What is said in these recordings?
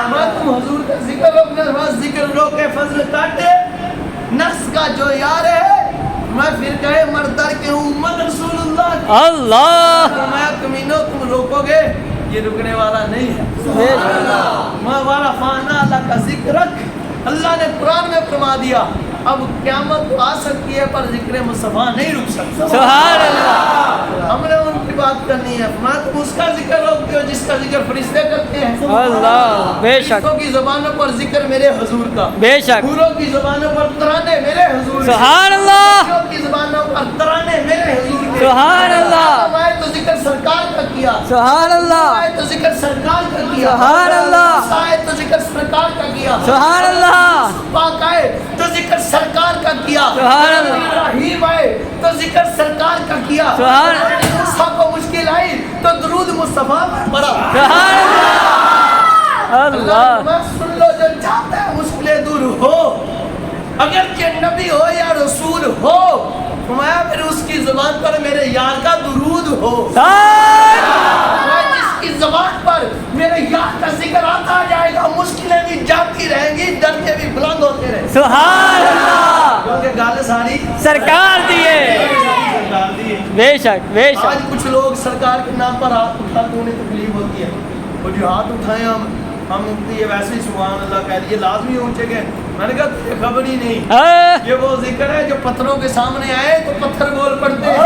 میں تم حضور کا ذکر روکنے بعد ذکر روکے فضل کاٹے نفس کا جو یار ہے میں پھر کہے مردار کے ہوں امت رسول اللہ اللہ میں کمینوں تم روکو گے یہ رکنے والا نہیں ہے میں والا فانا اللہ کا ذکر رکھ اللہ نے قرآن میں فرما دیا اب قیامت تو آ سکتی ہے پر ذکر مصطفیٰ نہیں رک سکتا سبحان اللہ ہم نے ان کی بات کرنی ہے میں تم اس کا ذکر روکتے ہو جس کا ذکر فرشتے کرتے ہیں اللہ بے شک فرشتوں کی زبانوں پر ذکر میرے حضور کا بے شک حوروں کی زبانوں پر ترانے میرے حضور کے سبحان اللہ بچوں کی زبانوں پر ترانے میرے حضور کے سبحان اللہ میں تو ذکر سرکار کا کیا سبحان اللہ میں تو ذکر سرکار کا کیا سبحان اللہ میں تو ذکر سرکار کا کیا سبحان اللہ پاک آئے تو ذکر سرکار کا کیا سبحان اللہ ابراہیم آئے تو ذکر سرکار کا کیا سبحان اللہ موسیٰ کو مشکل آئی تو درود مصطفیٰ پر پڑا سبحان اللہ اللہ میں سن لو جو چاہتا ہے مشکلیں دور ہو اگر کہ نبی ہو یا رسول ہو فرمایا پھر اس کی زبان پر میرے یار کا درود ہو جس کی زبان پر میرے یار کا ذکر آتا جائے گا مشکلیں بھی جاتی رہیں گی درجے بھی بلند ہوتے رہیں سبحان اللہ کیونکہ گال ساری سرکار دیے سرکار دی ہے بے شک بے آج شک کچھ لوگ سرکار کے نام پر ہاتھ اٹھاتے انہیں تکلیف ہوتی ہے وہ جو ہاتھ اٹھائیں ہم یہ ویسے ہی سبحان اللہ کہہ دیے لازمی اونچے گئے میں نے کہا تجھے خبر ہی نہیں یہ وہ ذکر ہے جو پتھروں کے سامنے آئے تو پتھر بول پڑتے ہیں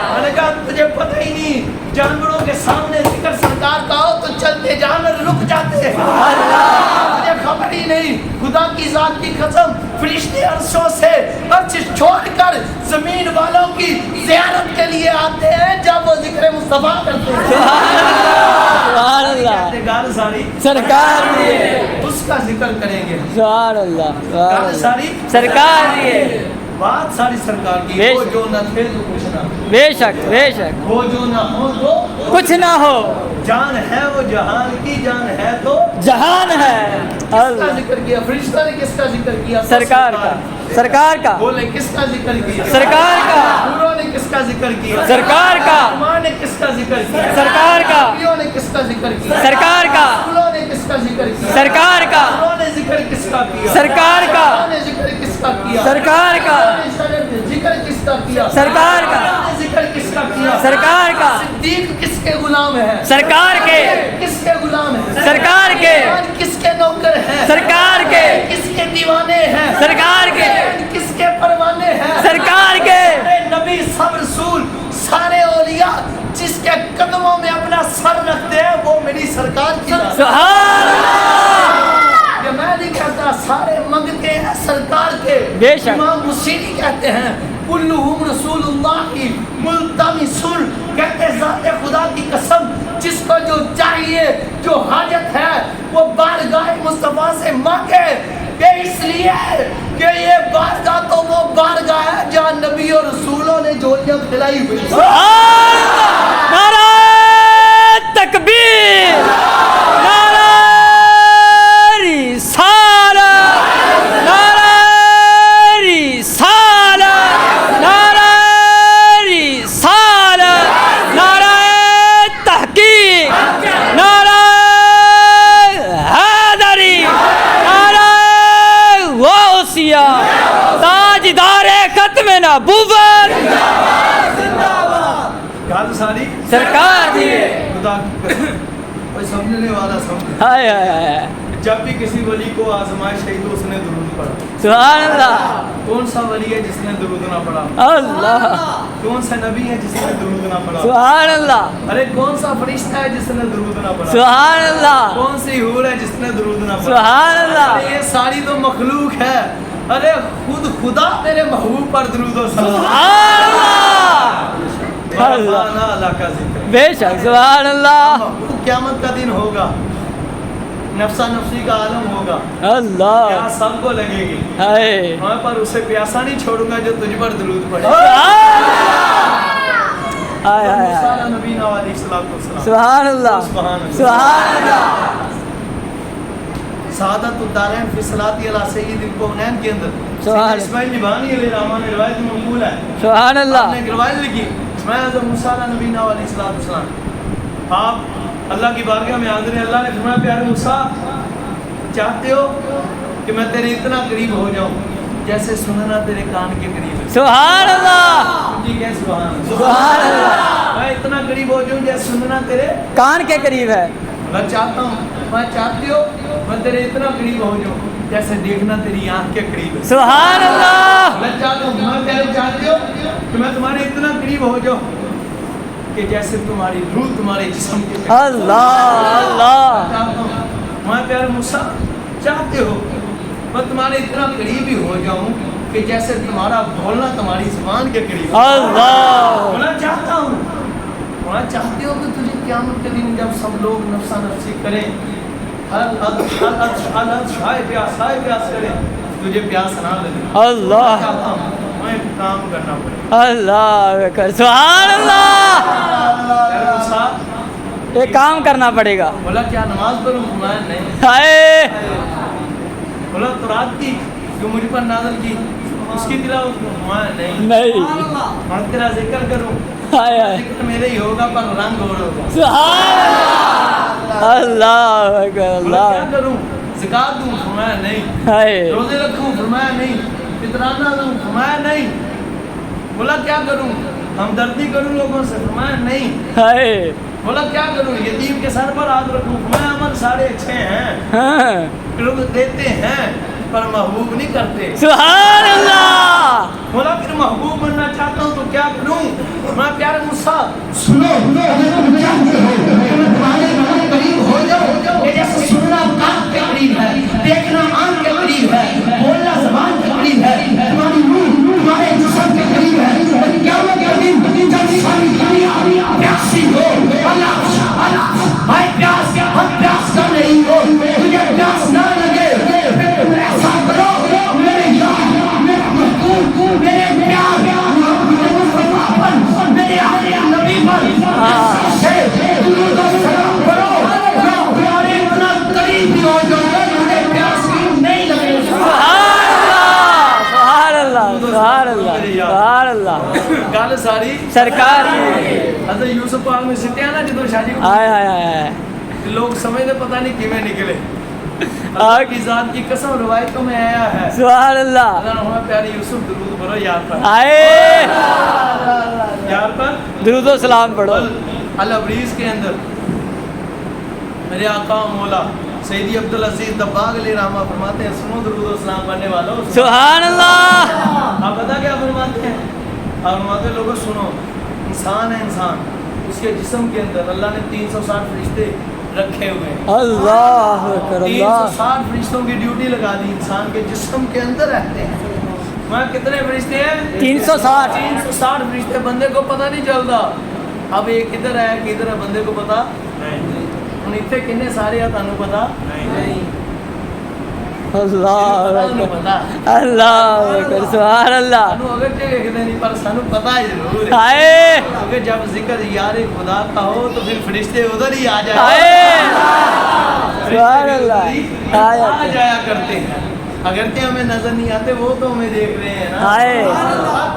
میں نے کہا تجھے پتہ ہی نہیں جانوروں کے سامنے ذکر سرکار کا ہو تو چلتے جانور رک جاتے ہیں مجھے خبر ہی نہیں خدا کی ذات کی قسم فرشتے عرشوں سے عرش چھوڑ کر زمین والوں کی زیارت کے لیے آتے ہیں جب وہ ذکر مصطفیٰ کرتے ہیں سبحان اللہ گال ساری سرکار دیے اس کا ذکر کریں گے سبحان اللہ سبحان گال اللہ ساری سرکار دیے بات ساری سرکار کی بے وہ شک۔ جو نہ تھے تو کچھ نہ بے شک بے شک وہ جو نہ ہو تو کچھ نہ ہو جان ہے وہ جہان کی جان ہے تو جہان ہے کس کا اللہ ذکر کیا فرشتہ نے کس کا ذکر کیا سرکار کا سرکار کا بولے کس کا ذکر کیا سرکار کا حوروں نے کس کا ذکر کیا سرکار کا ماں نے کس کا ذکر کیا سرکار کا نبیوں نے کس کا ذکر کیا سرکار کا رسولوں نے کس کا ذکر کیا سرکار کا انہوں نے ذکر کس کا کیا سرکار کا انہوں نے ذکر کس کا کیا سرکار کا انہوں نے ذکر کس کا کیا سرکار کا انہوں نے ذکر کس کا کیا سرکار کا صدیق کس کے غلام ہے سرکار کے کس کے غلام ہے سرکار کے قرآن کس کے نوکر ہیں سرکار کے کس کے دیوانے ہیں سرکار کے کس کے پروانے ہیں سرکار کے سارے نبی سب رسول سارے اولیاء جس کے قدموں میں اپنا سر رکھتے ہیں وہ میری سرکار کی ذات ہے۔ سبحان اللہ کہ میں نہیں کہتا سارے منگتے ہیں سرکار کے بے شک۔ امام مسیری کہتے ہیں کلہم رسول اللہ کی ملتمسون کہتے ہیں ذات خدا کی قسم جس کو جو چاہیے جو حاجت ہے وہ بارگاہ مصطفیٰ سے مانگے کہ اس لیے کہ یہ بارگاہ تو وہ بارگاہ ہے جہاں نبی اور رسولوں نے جھولیاں کھلائی ہوئی ہیں۔ سبحان اللہ نعرہ تکبیر نعرہ رسالت نعرہ رسالت نعرہ رسالت نعرہ تحقیق نعرہ حیدری نعرہ غوثیہ تاجدار ختم نبوت گال ساری سرکار دیے خدا کی قسم کوئی سمجھنے والا سمجھے ہائے ہائے ہائے جب بھی کسی ولی کو آزمائش آئی تو اس نے درود پڑھا سبحان اللہ کون سا ولی ہے جس نے درود نہ پڑھا اللہ کون سا نبی ہے جس نے درود نہ پڑھا سبحان اللہ ارے کون سا فرشتہ ہے جس نے درود نہ پڑھا سبحان اللہ کون سی حور ہے جس نے درود نہ پڑھا سبحان اللہ ارے یہ ساری تو مخلوق ہے ارے خود خدا میرے محبوب پر درود و سلام سبحان اللہ اللہ اللہ کا ذکر بے شک سبحان اللہ محبوب قیامت کا دن ہوگا نفسا نفسی کا عالم ہوگا اللہ پیاس سب کو لگے گی ہائے میں پر اسے پیاسا نہیں چھوڑوں گا جو تجھ پر درود پڑھے ہائے ہائے سارا نبی علیہ الصلوۃ والسلام سبحان اللہ سبحان اللہ سعادت الدارین فی صلاۃ علی سید الکونین کے اندر سبحان اسماعیل نبھانی علیہ الرحمن نے روایت منقول ہے سبحان آپ اللہ نے ایک روایت لکھی اسماعیل اعظم موسیٰ علیہ نبی علیہ الصلوۃ والسلام آپ اللہ کی بارگاہ میں حاضر ہیں. اللہ نے فرمایا پیارے موسیٰ چاہتے ہو کہ میں تیرے اتنا قریب ہو جاؤں جیسے سننا تیرے کان کے قریب ہے. سبحان اللہ جی کہ سبحان اللہ. سبحان اللہ میں اتنا قریب ہو جاؤں جیسے سننا تیرے کان کے قریب ہے. میں چاہتا ہوں میں چاہتی ہو میں تیرے اتنا قریب ہو جاؤں جیسے دیکھنا تیری آنکھ کے قریب ہے. سبحان اللہ میں چاہتا ہوں میں تیرے چاہتی ہو کہ میں تمہارے اتنا قریب ہو جاؤں کہ جیسے تمہاری روح تمہارے جسم کے قریب. اللہ اللہ چاہتا ہوں میں پیارے موسیٰ چاہتے ہو میں تمہارے اتنا قریب ہی ہو جاؤں کہ جیسے تمہارا بولنا تمہاری زبان کے قریب. اللہ ہونا چاہتا ہوں ہونا چاہتے ہو کہ تجھے قیامت کے دن جب سب لوگ نفسا نفسی کریں ہائے پیاس کریں تجھے پیاس نہ لگے. اللہ چاہتا ہوں میں کام کرنا پڑے. اللہ اکبر. سبحان اللہ. پیارے موسیٰ ایک کام کرنا پڑے گا. بولا کیا نماز پڑھوں؟ میں نہیں. ہائے بولا تو رات کی جو مجھ پر نازل کی اس کی تلاوت کروں؟ میں نہیں. نہیں. میں تیرا ذکر کروں؟ ہائے ہائے. ذکر میرے ہی ہوگا پر رنگ اور ہوگا. سبحان اللہ اکبر. بولا کیا اللہ کروں؟ زکات دوں؟ فرمایا نہیں. ہائے روزے رکھوں؟ فرمایا نہیں. فطرانہ دوں؟ فرمایا نہیں. بولا کیا کروں؟ ہمدردی کروں لوگوں سے؟ فرمایا نہیں. ہائے. بولا کیا کروں؟ یتیم کے سر پر ہاتھ رکھوں؟ فرمایا عمل سارے اچھے ہیں ہاں. لوگ دیتے ہیں پر محبوب نہیں کرتے. سبحان اللہ. بولا پھر محبوب بننا چاہتا ہوں تو کیا کروں؟ میں پیارے موسیٰ سنو اگر تم چاہتے ہو کہ میں تمہارے بہت قریب ہو جاؤں کہ جیسے سننا کان کے قریب ہے، دیکھنا آنکھ کے قریب ہے، بولنا زبان کے قریب ہے، تمہاری روح تمہارے جسم کے قریب ہے. لیکن قیامت کے دن جب ساری دنیا پیاسی ہو پیاس ہم پیاس کر رہی ہو تجھے پیاس نہ لگے پھر ایسا کرو میرے یار میرے محبوب میرے پیار میرے نبی پر درود و سلام کرو. میں تمہارے اتنا قریب ہو جاؤں گا مجھے پیاس نہیں لگے. سبحان اللہ سبحان اللہ سبحان اللہ. گل ساری سرکار حضرت یوسف پاک میں سٹیا نا جدو شادی ہائے ہائے ہائے. لوگ سمجھتے پتہ نہیں کیویں نکلے. اللہ کی ذات کی قسم روایتوں میں آیا ہے سبحان اللہ. اللہ نے ہمیں پیارے یوسف درود پڑھو یار پر آئے یار پر درود و سلام پڑھو. الابریز کے اندر میرے آقا و مولا سیدی عبدالعزیز دباغ علیہ رحمہ فرماتے ہیں سنو درود و سلام پڑھنے والوں. سبحان اللہ. آپ پتہ کیا فرماتے ہیں؟ آپ فرماتے ہیں لوگوں سنو انسان ہے انسان اس کے جسم کے اندر اللہ نے 360 فرشتے رکھے ہوئے ہیں. اللہ اکبر. اللہ 360 فرشتوں کی ڈیوٹی لگا دی انسان کے جسم کے اندر رہتے ہیں. وہاں کتنے فرشتے ہیں؟ 360. 360 فرشتے. بندے کو پتہ نہیں چلتا اب ایک ادھر ہے کہ ادھر ہے بندے کو پتہ نہیں. ہن اتنے کنے سارے ہیں تانوں پتہ نہیں. اللہ تانوں اکبر. پتہ اللہ اکبر. سبحان اللہ. سانوں اگر دیکھتے نہیں پر سانوں پتہ ضرور ہے. آئے کیونکہ جب ذکر یار خدا کا ہو تو پھر فرشتے ادھر ہی آ جائیں. آئے فرشتے سبحان بھی اللہ. ادھر ہی آ جایا کرتے ہیں. اگرچہ ہمیں نظر نہیں آتے وہ تو ہمیں دیکھ رہے ہیں نا. آئے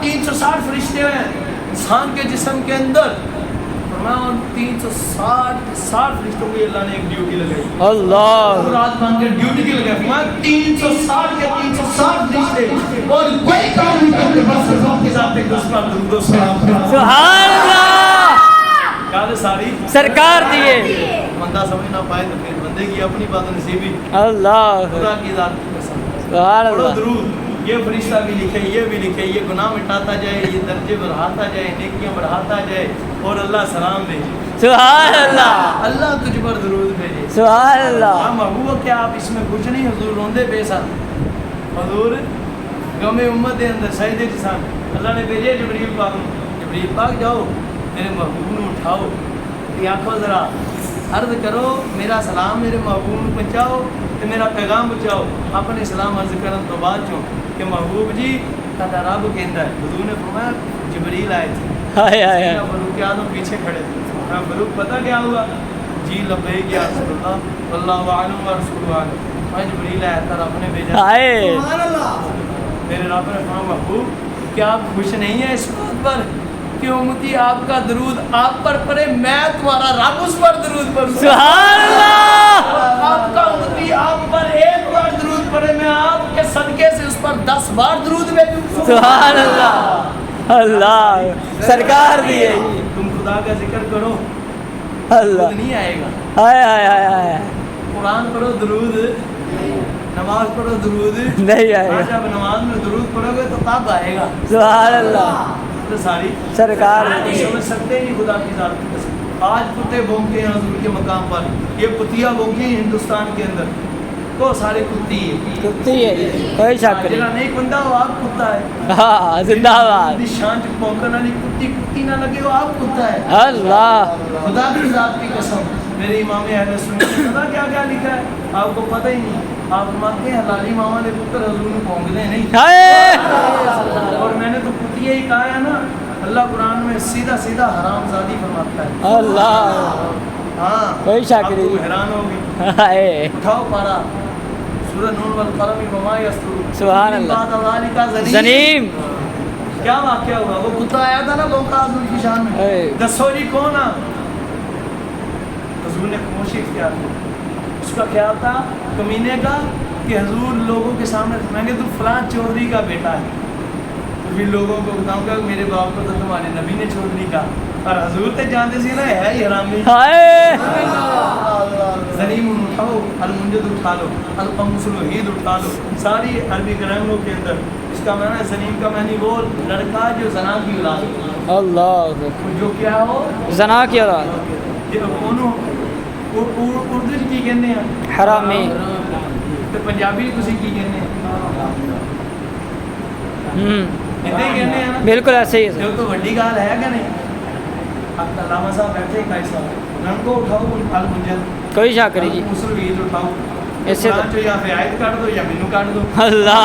360 فرشتے ہیں انسان کے جسم کے اندر. فرمایا ان 360 فرشتوں کو اللہ نے ایک ڈیوٹی لگائی. اللہ رات بن کے ڈیوٹی کی لگائی. فرمایا 360 کے 360 فرشتے اور کوئی کام نہیں کرتے بس کے ساتھ ایک دوسرا درود و سلام. سبحان اللہ. کال ساری سرکار دیے. بندہ سمجھ نہ پائے تو پھر بندے کی اپنی بات نصیبی اللہ خدا کی ذات کی قسم. سبحان پڑھو اللہ. درود. یہ فرشتہ بھی لکھے یہ بھی لکھے یہ گناہ مٹاتا جائے یہ درجے بڑھاتا جائے نیکیاں بڑھاتا جائے اور اللہ سلام بھیجے. سبحان اللہ. اللہ تجھ پر درود بھیجے. سبحان اللہ. ہاں محبوب کیا آپ اس میں کچھ نہیں. حضور روندے پہ سن. حضور غم امت دے اندر سجدے چ سن. اللہ نے بھیجے جبریل پاک نو. جبریل پاک جاؤ میرے محبوب نو اٹھاؤ یہ آنکھو ذرا عرض کرو میرا سلام میرے محبوب نو پہنچاؤ تے میرا پیغام پہنچاؤ. اپنے سلام عرض کرن تو بعد چوں کہ محبوب جی تہاڈا رب کہندا ہے. حضور نے فرمایا جبریل آئے تھے. آئے آئے آئے. فاروق اعظم پیچھے کھڑے تھے. فاروق پتہ کیا ہوا؟ جی لبیک یا رسول اللہ واللہ اعلم و رسول اعلم. میں جبریل آیا تھا رب نے بھیجا. آئے میرے رب نے فرمایا محبوب کیا آپ خوش نہیں ہیں اس بات پر کہ उम्मती आपका दरूद आप पर पढ़े, मैं तुम्हारा रब उस पर दरूद पढ़ूं। सुभान अल्लाह। आपका उम्मती आप पर एक बार दरूद पढ़े, मैं आपके सदके से उस पर 10 बार दरूद भेजूं। सुभान अल्लाह। अल्लाह सरकार दिए। तुम खुदा का जिक्र करो, अल्लाह दरूद नहीं आएगा। हाय हाय हाय हाय कुरान पढ़ो दरूद, नमाज पढ़ो दरूद नहीं आएगा। आज जब नमाज में दरूद पढ़ोगे तो तब आएगा। सुभान अल्लाह तो सारी सरकार समझ सकते नहीं खुदा की जात की कसम। आज कुत्ते भौंकते हैं हजूर के मकाम पर, ये कुतिया भौंकी हैं हिंदुस्तान के अंदर, तो सारे कुत्ती है। कुत्ती है कोई शक जेड़ा नहीं। नहीं कुंदा वो आप कुत्ता है। हाँ जिंदाबाद। दी शान च भौंकने वाली कुत्ती कुत्ती ना लगे वो आप कुत्ता है। अल्लाह खुदा की जात की कसम, मेरे इमाम अहले सुन्नत ने पता क्या क्या लिखा है आपको पता ही नहीं। आप मानते हैं हलाली मामा ने पुत्र हजूर में भौंकने नहीं, हाय और मैंने तो कुतिया ही कहा है ना। अल्लाह कुरान में सीधा सीधा हरामजादी फरमाता है। अल्लाह हाँ कोई शक अब नहीं। तुम हैरान होगी। हाय उठाओ पारा सूरह नून वल कलम वमा यस्तुरून। सुभान अल्लाह। बाद ज़ालिका जनीम क्या वाक़या हुआ? वो कुत्ता आया था ना भौंका हजूर की शान में। है। दसो जी कौन आ? हजूर ने खामोशी इख्तियार की। उसका ख्याल था कमीने का कि हजूर लोगों के सामने मैंने तू फलां चौधरी का बेटा है, तो फिर लोगों को बताऊंगा मेरे बाप को तो तुम्हारे नबी ने चौधरी का, और हजूर तो जानते सी ना है ही हरामी। हाय ज़नीम उठाओ, अल-मुंजद उठा लो, अल-कमसुल-वहीद उठा लो। सारी अरबी ग्रामरों के अंदर इसका माना है ज़नीम का मानी वो लड़का जो जना की औलाद हो, अल्लाह जो क्या हो जना की औलाद ये कोनो उर्दू की कहने हैं हरामी। ਤੇ ਪੰਜਾਬੀ ਤੁਸੀਂ ਕੀ ਕਹਿੰਦੇ ਆ? ਇੱਦਾਂ ਹੀ ਕਹਿੰਦੇ ਆ ਨਾ। बिल्कुल ऐसे ही है। ਜੋ ਤੋਂ ਵੱਡੀ ਗੱਲ ਹੈ ਕਿ ਨਹੀਂ? ਅਲਾਮਾ ਸਾਹਿਬ ਬੈਠੇ ਕਾਇ ਸਾਹਿਬ ਰੰਗੋ ਉਠਾਓ ਅਲ-ਮੁੰਜਦ कोई शक नहीं जी। ਉਸਲ ਵੀਦ ਉਠਾਓ ਇਸੇ ਇਸੇ ਤੋਂ ਜਾਂ ਫਿਰ ਆਇਤ ਕੱਢ ਦੋ ਜਾਂ ਮੈਨੂੰ ਕੱਢ ਦੋ। अल्लाह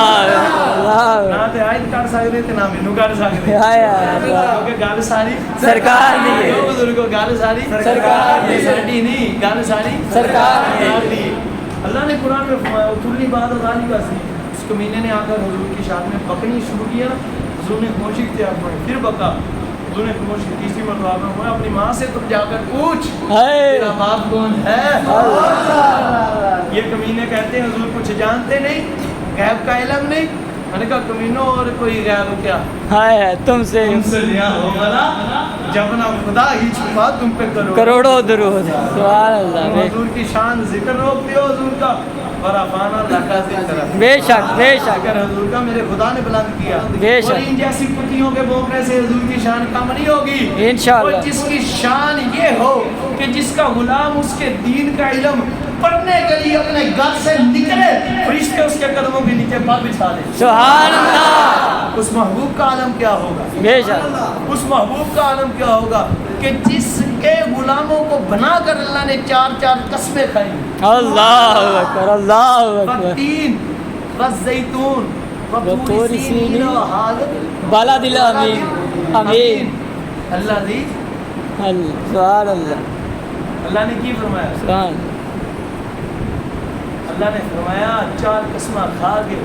अल्लाह ਨਾ ਤੇ ਆਇਤ ਕੱਢ ਸਕਦੇ ਤੇ ਨਾ ਮੈਨੂੰ ਕੱਢ ਸਕਦੇ। ਹਾਏ ਹਾਏ। ਕਿਉਂਕਿ ਗੱਲ ਸਾਰੀ सरकार दी है। ਉਹ ਬਜ਼ੁਰਗੋ ਗੱਲ ਸਾਰੀ सरकार दी है। ਸਾਡੀ ਨਹੀਂ, ਗੱਲ ਸਾਰੀ सरकार दी है। दी है। अल्लाह ने कुरान में फरमाया उतरनी बात अदाली का सी। उस कमीने ने आकर हुजूर की शान में बकनी शुरू किया। हुजूर ने खामोशी इख्तियार की, फिर बका। हुजूर ने खामोशी तीसरी मरतबा में हुआ अपनी माँ से तुम जाकर पूछ हाय तेरा बाप कौन है। ये कमीने कहते हैं हुजूर कुछ जानते नहीं, गैब का इल्म नहीं। मैंने कहा कमीनों और कोई गैब क्या? हाय तुमसे तुमसे लिया हो वाला जब ना खुदा ही छुपा तुम पे करो करोड़ों दुरूद। सुभान अल्लाह हुजूर की शान जिक्र रोकते हो हुजूर का बराफाना लका जिक्र बेशक बेशक अगर हुजूर का मेरे खुदा ने बुलंद किया। बेशक। और इन जैसी कुतियों के भौंकने से हुजूर की शान कम नहीं होगी इंशाअल्लाह। और जिसकी शान ये हो कि जिसका गुलाम उसके दीन का इल्म पढ़ने के लिए अपने घर से निकले, फरिश्ते उसके कदमों के नीचे पाँव बिछा दे। सुभान अल्लाह। उस महबूब का आलम क्या होगा? बेशक उस महबूब का आलम क्या होगा कि जिसके गुलामों को बनाकर अल्लाह ने 4-4 कस्में खाई। अल्लाह अकबर अल्लाह अकबर। वत्तीन वज़्ज़ैतून वतूर सीनीन सीनीन वहाद बाला दिल अमीन अमीन। अल्लाह दी सुभान अल्लाह। अल्लाह ने की फरमाया? सुभान अल्लाह ने फरमाया 4 कस्मां खा के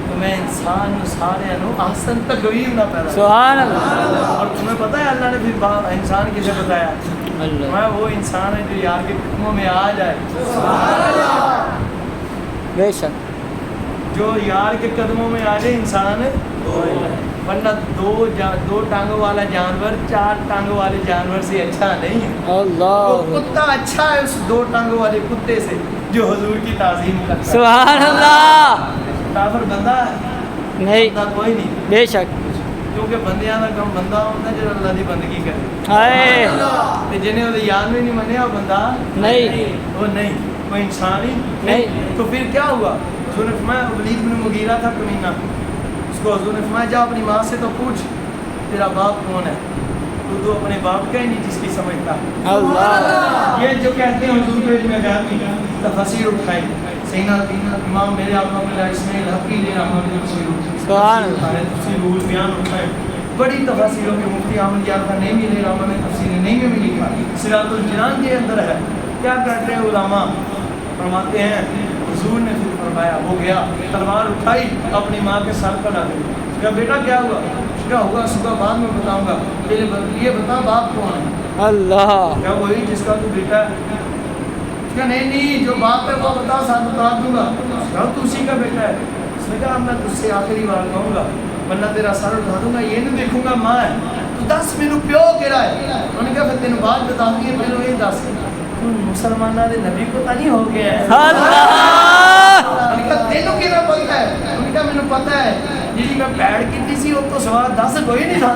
तो मैं इंसान सारे नु अहसन तकवीम ना पैदा। सुभान अल्लाह। और तुम्हें पता है अल्लाह ने फिर इंसान किसे बताया? अल्लाह मैं वो इंसान है जो यार के कदमों में आ जाए, बेशक जो यार के कदमों में आ जाए इंसान। वरना दो टांगों वाला जानवर 4 टांगों वाले जानवर से अच्छा नहीं है। वो अल्लाह कुत्ता अच्छा है उस 2 टांगों वाले कुत्ते से जो हुजूर की ताज़ीम करता है। सुभान अल्लाह। काफिर बंदा है, नहीं बंदा कोई नहीं, बेशक क्योंकि बंदियां का कम बंदा होता है जो अल्लाह की बंदगी करे। हाय ते जिन्हें वो यार में नहीं मने वो बंदा नहीं वो नहीं, वो इंसान ही नहीं। तो फिर क्या हुआ? हुजूर ने फरमाया वलीद बिन मुगीरा था कमीना, उसको हुजूर ने फरमाया जा अपनी माँ से तो पूछ तेरा बाप कौन है। तो अपने बाप का ही नहीं जिसकी समझता। अल्लाह। ये जो कहते हैं हुजूर को इल्म गैब की तफसीर उठाई सैयदना इमाम मेरे आका मिला इस्माइल हकी ने रहमत तफसीर सुभान उठाए, तफसीर रूल बयान उठाए। बड़ी तफसीरों के मुफ्ती अहमद यार का नहीं मिले रहमत ने तफसीर नहीं में भी लिखा। सिरातुल जिनान के अंदर है। क्या कहते हैं उलमा? फरमाते हैं हुजूर ने फिर फरमाया हो गया, तलवार उठाई अपनी माँ के सर पर डाली। क्या बेटा क्या हुआ? क्या हुआ सुबह बाद में बताऊंगा, पहले ये बता बाप कौन है? अल्लाह। क्या वही जिसका तू बेटा है? क्या नहीं, जो बाप है वो बता, साथ बता दूंगा। क्या तू उसी का बेटा है? उसने कहा मैं तुझसे आखिरी बार कहूँगा वरना तेरा सर उठा दूंगा, ये नहीं देखूंगा माँ है। तू 10 मैनू प्यो केड़ा है? उन्होंने कहा फिर तेन बात बताऊंगी, पहले ये 10 तू मुसलमाना दे नबी को नहीं हो गया है? अल्लाह। उन्होंने कहा तेनों किना पता है? उन्होंने कहा मैनू पता है जी मैं पैड़ की थी वो तो सवा 10 कोई नहीं था।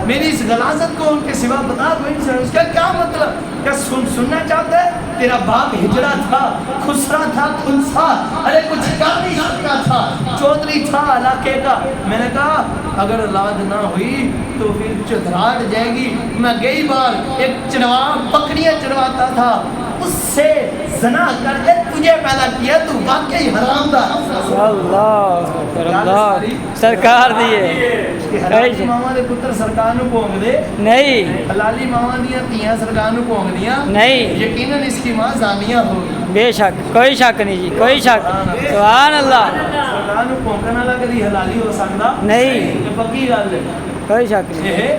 मेरी इस गलाजत को उनके सिवा बता कोई नहीं। उसका क्या मतलब? क्या सुनना चाहता है? तेरा बाप हिजड़ा था, खुसरा था, खुनसा, अरे कुछ कर नहीं सकता था, चौधरी था इलाके का। मैंने कहा अगर औलाद ना हुई तो फिर चुधराट जाएगी। मैं गई बार एक चरवा बकरियां चरवाता था, उससे जना करके तुझे पैदा किया, तू वाकई हरामदार। अल्लाह सरकार दिए हलाली मामा दे पुत्र सरकार ਨੂੰ ਭੋਂਗਦੇ नहीं, हलाली मामा ਦੀਆਂ ਧੀਆਂ ਸਰਕਾਰ ਨੂੰ ਭੋਂਗਦੀਆਂ नहीं, यकीनन इसकी मां जानिया होगी। बेशक कोई शक नहीं जी, कोई शक। सुभान अल्लाह। ਸਰਕਾਰ ਨੂੰ ਭੋਂਗਣ ਵਾਲਾ ਕਦੀ ਹਲਾਲੀ ਹੋ ਸਕਦਾ नहीं, ਇਹ ਪੱਕੀ ਗੱਲ ਹੈ। कोई शक नहीं। ਇਹ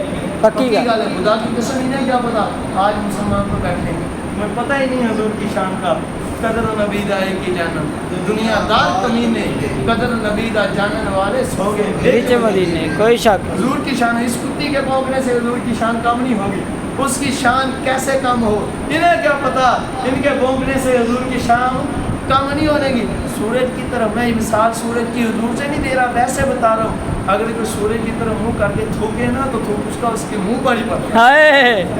पक्की ਗੱਲ गल। है। खुदा की कसम इन्हें क्या पता आज मुसलमान को बैठे मैं पता ही नहीं हजूर की शान का कदर नबी दा की जानन दुनियादार कमीने कदर नबी दा जानन वाले सो गए बीच मदीने, कोई शक नहीं। हजूर की शान इस कुत्ती के भौंकने से हजूर की शान कम नहीं होगी। उसकी शान कैसे कम हो इन्हें क्या पता, इनके भौंकने से हजूर की शान कम नहीं होनेगी। सूरज की तरफ मैं मिसाल सूरज की हजूर से नहीं दे रहा, वैसे बता रहा हूँ। अगर कोई सूरज की तरफ मुंह करके थूके ना तो थूक उसका उसके मुंह पर ही पड़ता। हाय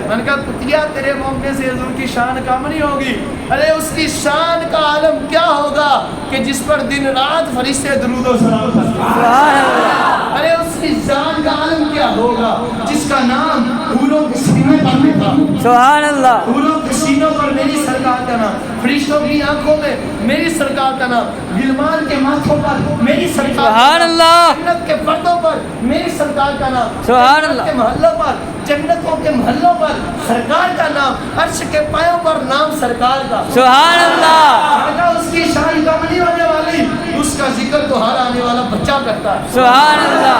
मैंने कहा कुतिया तेरे भौंकने से हजूर की शान कम नहीं होगी। अरे उसकी शान का आलम क्या होगा कि जिस पर दिन रात फरिश्ते दुरूद और सलाम करते हैं। सुभान अल्लाह। अरे उसकी शान का आलम क्या होगा जिसका नाम हूरों के सीनों पर लिखा, सुभान अल्लाह। हूरों के सीनों पर मेरी सरकार का नाम, फरिश्तों की आंखों में मेरी सरकार का नाम, गिलमान के माथों पर मेरी सरकार का सुभान नाम, अल्लाह। जन्नत के पर्दों पर मेरी सरकार का नाम, सुभान जन्नत अल्लाह। के महल्लों पर जन्नतों के महल्लों पर सरकार का नाम, अर्श के पायों पर नाम सरकार का। सुभान अल्लाह। बेटा उसकी शान कम नहीं होने वाली, उसका जिक्र तो हर आने वाला बच्चा करता है। सुभान अल्लाह।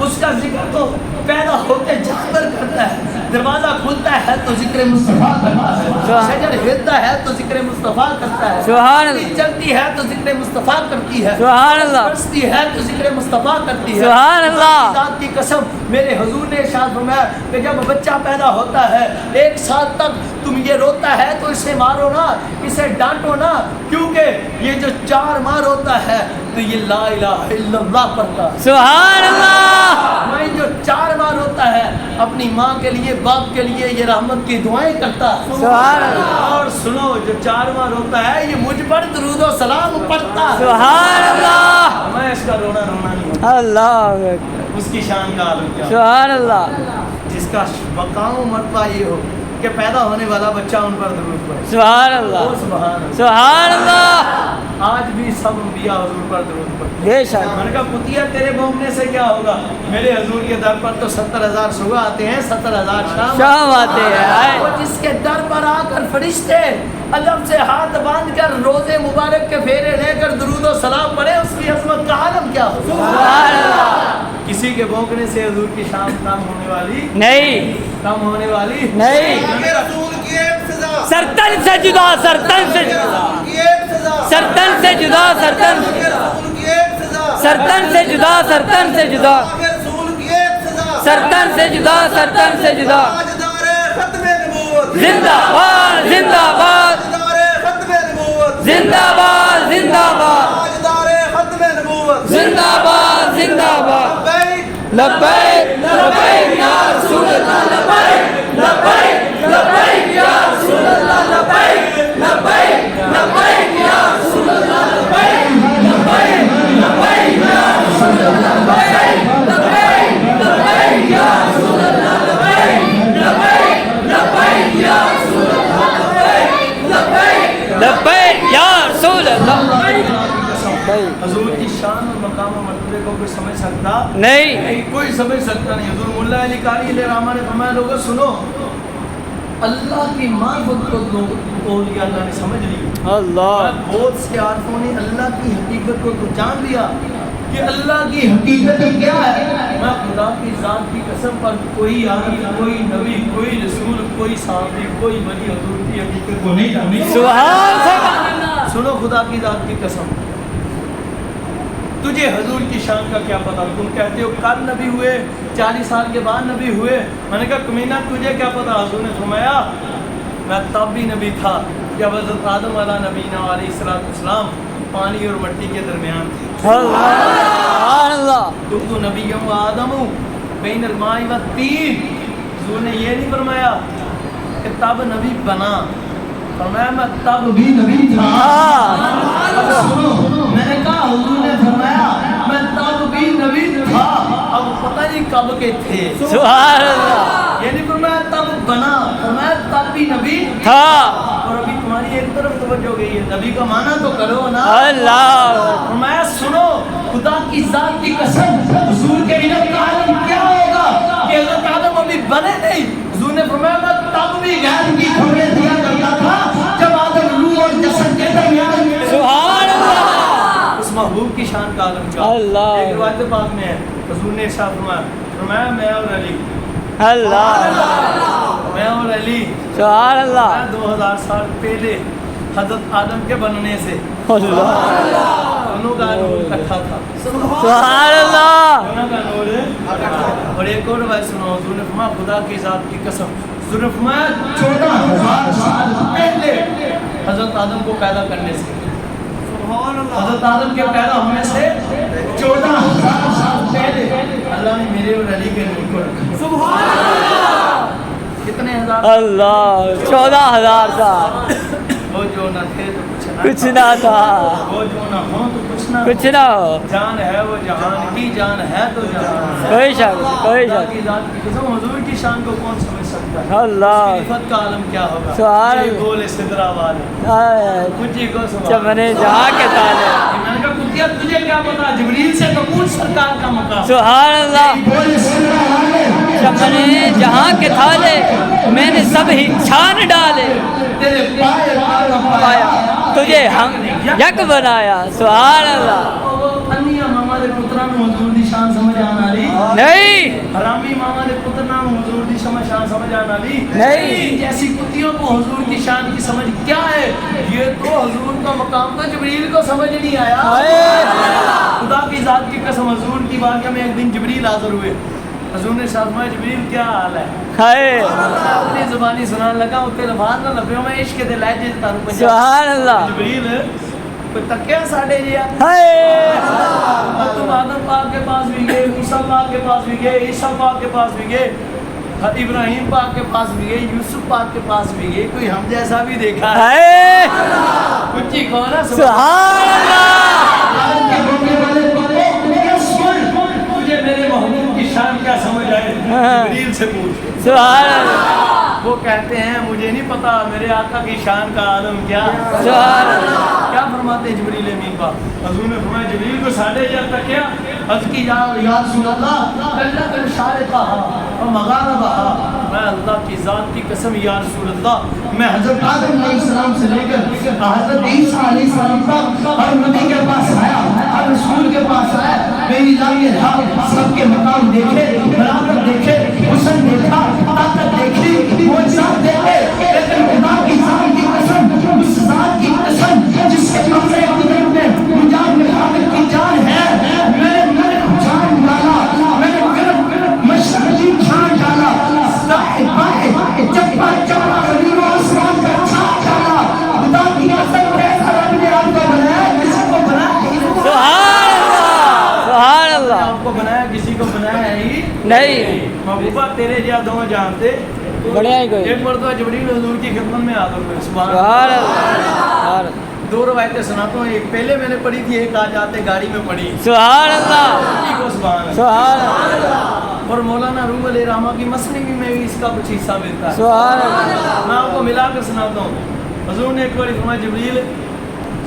उसका जिक्र तो पैदा होते जानवर करता है। दरवाजा खुलता है तो जिक्र मुस्तफा करता है, शजर हिलता है तो जिक्र मुस्तफा करता है, सुभान अल्लाह। चलती है तो जिक्र मुस्तफा करती है, सुभान अल्लाह। बरसती है तो जिक्र मुस्तफा करती है। सुभान अल्लाह। ज़ात की कसम मेरे हुजूर ने इरशाद फरमाया कि जब बच्चा पैदा होता है 1 साल तक तुम ये रोता है तो इसे मारो ना, इसे डांटो ना, क्योंकि ये जो 4 माह रोता है तो ये ला इलाहा इल्लल्लाह पढ़ता है। सुभान अल्लाह। मैं जो 4 माह रोता है अपनी माँ के लिए, बाप के लिए ये रहमत की दुआएं करता है। सुभान अल्लाह। और सुनो जो 4 माह रोता है ये मुझ पर दुरूद और सलाम पढ़ता है। सुभान अल्लाह। मैं इसका रोना नहीं होता। अल्लाह अकबर। उसकी शान का आलम क्या हो? सुभान अल्लाह। जिसका मकाम मरतबा ये हो कि पैदा होने वाला बच्चा उन पर दुरूद पढ़े। सुभान अल्लाह। ओ सुभान अल्लाह। सुभान अल्लाह। आज भी सब अंबिया हुजूर पर दुरूद पढ़ते। बेशक। मैंने कहा पुतिया तेरे भोंकने से क्या होगा? मेरे हजूर के दर पर तो 70,000 सुबह आते हैं, 70,000 शाम आते हैं। वो जिसके दर पर आकर फरिश्ते अदब से हाथ बांध कर रोजे मुबारक के फेरे लेकर दुरूद और सलाम पढ़े, उसकी अजमत का आलम क्या हो? सुभान अल्लाह। किसी के भोंकने से हजूर की शान कम होने वाली नहीं, कम होने वाली नहीं। सरतन से जुदा, सरतन से जुदा, सरतन से जुदा, सरतन सरतन से जुदा, सरतन से जुदा, सरतन से जुदा, सरतन से जुदा। जिंदाबाद जिंदाबाद जिंदाबाद जिंदाबाद जिंदाबाद जिंदाबाद। लब्बैक लब्बैक या रसूल अल्लाह, लब्बैक लब्बैक लब्बैक या रसूल अल्लाह, लब्बैक लब्बैक लब्बैक या रसूल अल्लाह, लब्बैक लब्बैक लब्बैक या रसूल अल्लाह, लब्बैक लब्बैक लब्बैक या रसूल अल्लाह, लब्बैक लब्बैक लब्बैक या रसूल अल्लाह, लब्बैक लब्बैक लब्बैक या रसूल अल्लाह। हजूर की शान और मकाम और मर्तबे को कोई समझ सकता नहीं, कोई समझ सकता नहीं। हजूर मुल्ला अली कारी रहमान ने फरमाया लोगों सुनो, अल्लाह की मार्फत को लोग औलिया अल्लाह ने समझ ली। अल्लाह। बहुत से आरफों ने अल्लाह की हकीकत को तो जान लिया, کہ اللہ کی حقیقت کیا ہے؟ میں خدا کی ذات کی قسم پر کوئی آدمی، کوئی نبی، کوئی رسول، کوئی صحابی، کوئی ولی حضور کی حقیقت کو نہیں جانتا۔ سبحان اللہ۔ سنو خدا کی ذات کی قسم، تجھے حضور کی شان کا کیا پتا؟ تم کہتے ہو کل نبی ہوئے، 40 سال کے بعد نبی ہوئے۔ میں نے کہا کمینہ تجھے کیا پتا؟ حضور نے فرمایا میں تب بھی نبی تھا جب حضرت آدم علیہ نبینا علیہ السلام پانی اور مٹی کے درمیان تھے۔ سبحان اللہ۔ تو نبی و آدم بین الماء و الطین۔ حضور نے یہ نہیں فرمایا کہ تب نبی بنا، فرمایا میں تب بھی نبی تھا۔ سنو، میں نے کہا حضور نے فرمایا میں تب بھی نبی تھا، اب پتہ نہیں کب کے تھے۔ سبحان اللہ۔ یہ نہیں فرمایا تب بنا، فرمایا تب بھی نبی تھا۔ اور ابھی تمہاری ایک طرف توجہ گئی ہے، نبی کا معنی تو کرو نا۔ اللہ۔ فرمایا سنو خدا کی ذات کی قسم، حضور کے علم کا عالم کیا ہوگا کہ حضرت آدم ابھی بنے نہیں۔ حضور نے فرمایا میں تب بھی غیر کی خبریں دیا کرتا تھا جب آدم روح اور جسد کے درمیان۔ سبحان اللہ۔ اس محبوب کی شان کا عالم کیا؟ اللہ۔ ایک روایت پاک میں ہے، حضور نے ارشاد فرمایا میں اور علی، اللہ۔ میں اور علی سبحان اللہ۔ 2000 سال پہلے حضرت آدم کے بننے سے اللہ۔ دونوں کا نور اکٹھا تھا۔ سبحان اللہ۔ دونوں کا نور۔ اور ایک اور روایت سنو، حضور نے فرمایا خدا کی ذات کی قسم، حضور نے فرمایا 14,000 سال پہلے حضرت آدم کو پیدا کرنے سے، حضرت آدم کے پیدا ہونے سے 14,000 سال پہلے اللہ نے میرے اور علی کے نور کو رکھا۔ سبحان اللہ۔ کتنے ہزار؟ اللہ۔ 14,000 سال۔ وہ جو نہ تھے تو کچھ نہ تھا، وہ جو نہ ہو تو کچھ نہ کچھ نہ ہو۔ جان ہے وہ جہان کی، جان ہے تو جہان ہے۔ کوئی شک، کوئی خدا شک۔ کی ذات کی قسم، حضور کی شان کو کون سمجھ سکتا ہے؟ اللہ۔ اس کی عفت کا عالم کیا ہوگا؟ سبحان یہ اللہ۔ گول سدرا والے کچھ ہی کو سبحان۔ چمنے جہاں کے تالے۔ میں نے کہا کتیا تجھے کیا پتا؟ جبریل سے تو پوچھ سرکار کا مقام۔ سبحان اللہ۔ چمنے جہاں کے تھالے میں نے سب ہی چھان ڈالے، تیرے پائے پایا تجھے ہم یک بنایا۔ سبحان اللہ۔ انیا ماما دے پتراں نوں حضور دی شان سمجھ آن والی نہیں، حرامی ماما دے پتراں نوں حضور دی شان سمجھ آن والی نہیں۔ جیسی کتیوں کو حضور کی شان کی سمجھ کیا ہے؟ یہ تو حضور کا مقام تھا، جبریل کو سمجھ نہیں آیا۔ خدا کی ذات کی قسم، حضور کی بارگاہ میں ایک دن جبریل حاضر ہوئے۔ حضور نے فرمایا جبریل کیا حال ہے؟ اپنی زبانی سنان لگا، اتنے لفظ نہ لبے میں عشق دے لہجے تاروں پنجاب۔ سبحان اللہ۔ جبریل کوئی تکیا ساڑھے جیا، تم آدم پاک کے پاس بھی گئے، موسیٰ پاک کے پاس بھی گئے، عیسیٰ پاک کے پاس بھی گئے، ابراہیم پاک کے پاس بھی گئے، یوسف پاک کے پاس بھی گئے، کوئی ہم جیسا بھی دیکھا ہے؟ کچھ ہی کہو نا سبحان اللہ۔ مجھے میرے محبوب کی شان کیا سمجھ آئے؟ جبریل سے پوچھ۔ سبحان اللہ۔ وہ کہتے ہیں مجھے نہیں پتا میرے آقا کی شان کا عالم کیا۔ سبحان اللہ۔ کیا فرماتے ہیں جبریل امین پاک؟ حضور نے فرمایا جبریل کو ساڑھے جب تک کیا عرض کی یا رسول اللہ اللہ کا شارقہ اور مغاربہ، میں اللہ کی ذات کی قسم یا رسول اللہ میں حضرت آدم علیہ السلام سے لے کر حضرت عیسیٰ علیہ السلام تک ہر نبی کے پاس آیا، ہر رسول کے پاس آیا، میری لانے سب کے مقام دیکھے، برابر دیکھے، حسن دیکھا، طاقت دیکھی، معجزات دیکھے، لیکن خدا کی ذات کی قسم، اس ذات کی قسم جس کے قبضے قدرت میں مجاز محمد کی جان ہے، میں نے جان ڈالا، میں نے مشرقی جان ڈالا، صاحب باہر چپا چپا زمین و آسمان کا چھاپ ڈالا، خدا کی قسم کیسا رب نے آپ کو بنایا، کسی کو بنایا ہی نہیں۔ سبحان اللہ۔ آپ کو بنایا کسی کو بنایا ہی نہیں۔ محبوبہ تیرے جا دو جانتے بڑھیا ہی کوئی۔ ایک مرتبہ جبریل حضور کی خدمت میں حاضر ہوئے۔ سبحان سبحان اللہ۔ اللہ۔ دو روایتیں سناتا ہوں، ایک پہلے میں نے پڑھی تھی، ایک آج آتے گاڑی میں پڑھی۔ سبحان اللہ۔ سبحان اللہ۔ سبحان اللہ۔ اور مولانا روم علیہ رحمہ کی مسنوی میں بھی اس کا کچھ حصہ ملتا ہے۔ سبحان اللہ۔ میں آپ کو ملا کر سناتا ہوں۔ حضور نے ایک بار فرمایا جبریل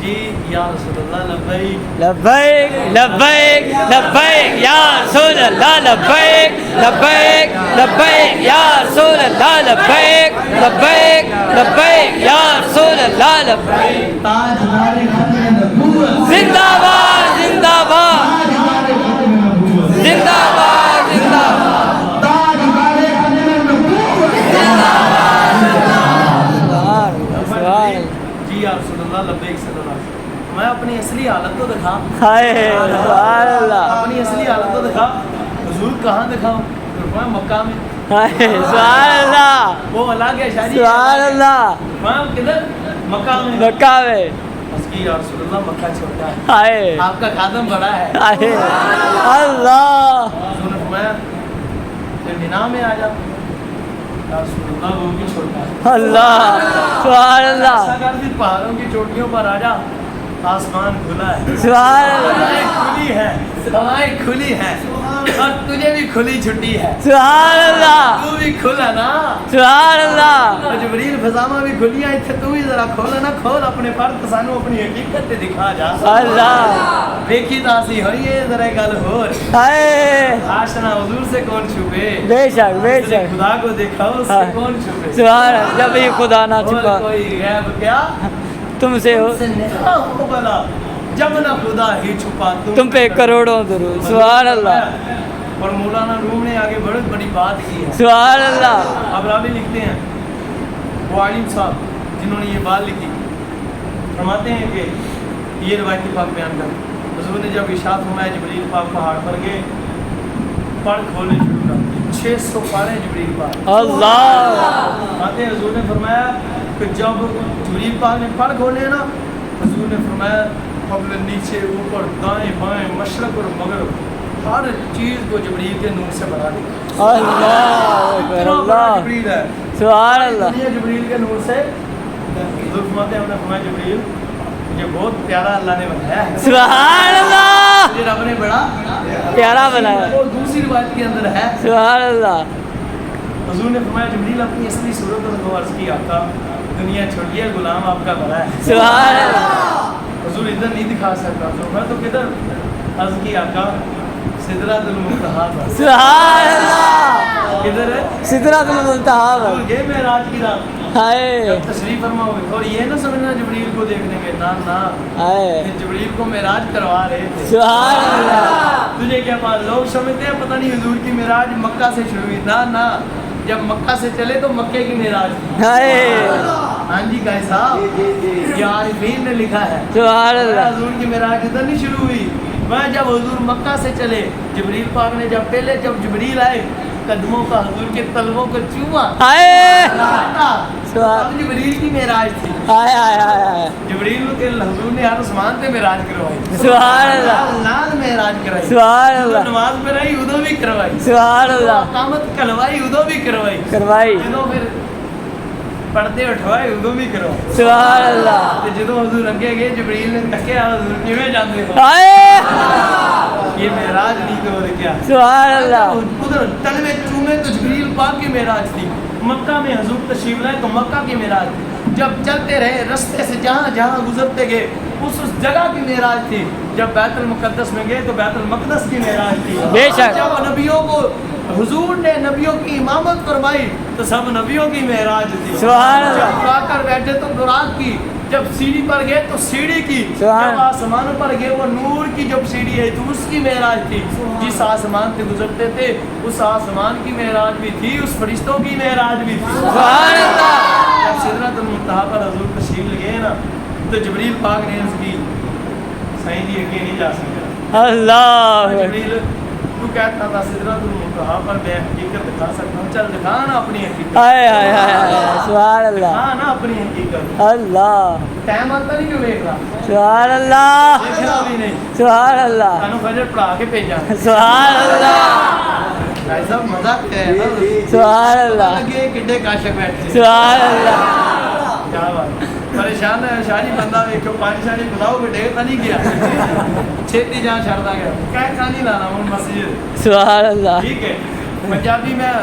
جی یا رسول اللہ لبیک لبیک لبیک لبیک یا رسول اللہ لبیک لبیک لبیک یا رسول اللہ لبیک لبیک لبیک یا رسول اللہ لبیک تاجدار ختم نبوت زندہ باد زندہ باد تاجدار जिंदाबाद जिंदाबाद ताजदारे खज़ाने नबूवत जी या रसूलल्लाह लब्बैक सल्लल्लाहु अलैहि वसल्लम। मैं अपनी असली हालत तो दिखा, हाय सुभान अल्लाह अपनी असली हालत तो दिखा। हुजूर कहाँ दिखाऊं? मैं मक्का में। हाय सुभान अल्लाह वो अलग है शायरी। सुभान अल्लाह मैं किधर? मक्का में। मक्का में उसकी या रसूलल्लाह मक्का छोटा है, हाय आपका खादम बड़ा है। हाय अल्लाह मैं मीना में आ जा, या रसूलल्लाह वो भी छोटा है। अल्लाह सुभान अल्लाह ऐसा कर दी पहाड़ों की चोटियों पर आ जा, आसमान खुला है, सुभान अल्लाह हवाएं खुली है, हवाएं खुली है, और तुझे भी खुली छुट्टी है। सुभान अल्लाह तू भी खुला ना, सुभान अल्लाह और जिब्रील फजामा भी खुलियां इत्थे, तू भी जरा खोल ना, खोल अपने पर तो सानू अपनी हकीकत ते दिखा जा। अल्लाह देखी तासी होइए जरा गल होर, हाय आशना हुजूर से कौन छुपे, बेशक उसने बेशक खुदा को देखा उससे हाँ। कौन छुपे। सुभान अल्लाह जब ये खुदा ना और छुपा कोई गैब क्या तुमसे हो तुमसे निगाह हो भला, जब ना खुदा ही छुपा तुम पे करोड़ों दुरूद सुभान अल्लाह और मौलाना रूम ने आगे बहुत बड़ी बात की है। सुभान अल्लाह अब रावी लिखते हैं, वो आलिम साहब जिन्होंने ये बात लिखी, फरमाते हैं कि ये रवायती पाक बयान कर, हुजूर ने जब इशात फरमाया जिब्रील पाक पहाड़ पर गए, पढ़ खोलने शुरू कर दिए, 600 पारे जिब्रील पाक। अल्लाह आते हैं हुजूर ने फरमाया कि जब जिब्रील पाक ने पढ़ खोले ना, हुजूर ने फरमाया कब्ल नीचे ऊपर दाएं बाएं मशरक और मगरब हर चीज़ को जिब्रील के नूर से भरा दिया। अल्लाह इतना बड़ा अल्लाह जिब्रील है, सुभान अल्लाह दुनिया जिब्रील के नूर से। हुजूर फरमाते हैं उन्हें फरमाया जिब्रील मुझे बहुत प्यारा अल्लाह ने बनाया है, सुभान अल्लाह मुझे रब ने बड़ा प्यारा बनाया वो दूसरी रिवायत के अंदर है। सुभान अल्लाह हुजूर ने फरमाया जिब्रील अपनी असली सूरत को अर्ज की, आपका दुनिया छोटी है, गुलाम आपका बड़ा है। सुभान अल्लाह हुजूर इधर नहीं दिखा सकता, तो मैं तो किधर अर्ज की आका सिदरतुल मुंतहा पर। सुभान अल्लाह किधर है? सिदरतुल मुंतहा हुजूर पर गए मेराज की रात, हाय जब तशरीफ फरमाओगे, और ये ना समझना जिब्रील को देखने गए, ना ना, हाय ये जिब्रील को मेराज करवा रहे थे। सुभान अल्लाह तुझे क्या बात, लोग समझते हैं पता नहीं हुजूर की मेराज मक्का से शुरू हुई, ना ना, जब मक्का से चले तो मक्के की मेराज थी। हाय हाँ जी गाय साहब, ये आरिफीन ने लिखा है, सुभान अल्लाह हुजूर की मेराज इधर नहीं शुरू हुई, मैं जब हुजूर मक्का से चले, जिब्रील पाक ने जब पहले जब जिब्रील आए, कदमों का हुजूर के तलवों को चूमा, हाय अब जिब्रील की मेराज थी। हाय हाय हाय जिब्रील के हुजूर ने हर आसमान पे मेराज करवाई, सुभान अल्लाह लाल मेराज कराई, सुभान ਜਦੋਂ अल्लाह नमाज पढ़ाई उदो भी करवाई, सुभान अल्लाह कामत कलवाई उदो भी करवाई, करवाई ਜਦੋਂ ਫਿਰ ਪਰਦੇ ਉਠਵਾਏ ਉਦੋਂ ਵੀ ਕਰਵਾਈ। सुभान अल्लाह ਤੇ ਜਦੋਂ ਹਜ਼ੂਰ ਅੱਗੇ ਗਏ ਜਿਬਰੀਲ ਨੇ ਤੱਕਿਆ, ਹਜ਼ੂਰ ਕਿਵੇਂ ਜਾਂਦੇ ਹੋ, हाय ये मेराज नहीं तो और क्या। सुभान अल्लाह उधर तल में चूमे तो जिबरील पाक की मेराज थी, मक्का में हजूर तशरीफ लाए तो मक्का की मेराज थी, जब चलते रहे रस्ते से जहाँ जहाँ गुजरते गए उस जगह की मेराज थी, जब बैतुल मुकद्दस में गए तो बैतुल मक़दस की मेराज थी। बेशक। जब नबियों को हुजूर ने नबियों की इमामत फरमाई तो सब नबियों की मेराज थी। सुभान अल्लाह। जब आकर बैठे तो बुराक की, जब सीढ़ी पर गए तो सीढ़ी की, सुभान। जब आसमान पर गए वो नूर की जब सीढ़ी है तो उसकी मेराज थी। जिस आसमान से गुजरते थे उस आसमान की मेराज भी थी, उस फरिश्तों की मेराज भी थी। सुभान अल्लाह जब सिदरतुल मुंतहा पर हजूर तशरीफ ले गए ना तो जिब्रील पाक ने उसकी सही जी अगे नहीं जा सकता। अल्लाह जिब्रील तू कहता था सिदरतुल मुंतहा पर मैं हकीकत दिखा सकता हूँ, चल दिखा ना अपनी हकीकत, हाय हाय हाय हाय सुभान अल्लाह दिखा ना अपनी हकीकत। अल्लाह टाइम आता नहीं क्यों देख रहा, सुभान अल्लाह देखना भी नहीं, सुभान अल्लाह सानू फजर पढ़ा के भेजा। सुभान अल्लाह भाई साहब मजाक है ना, सुभान अल्लाह लगे किड्डे काशक बैठे। सुभान अल्लाह क्या बात, परेशान है शारी बंदा देखो, पानी शारी बताओ बेटे तो नहीं गया, छेती जहाँ छड़ता गया क्या खानी लाना हूँ मस्जिद। सुभान अल्लाह ठीक है, पंजाबी में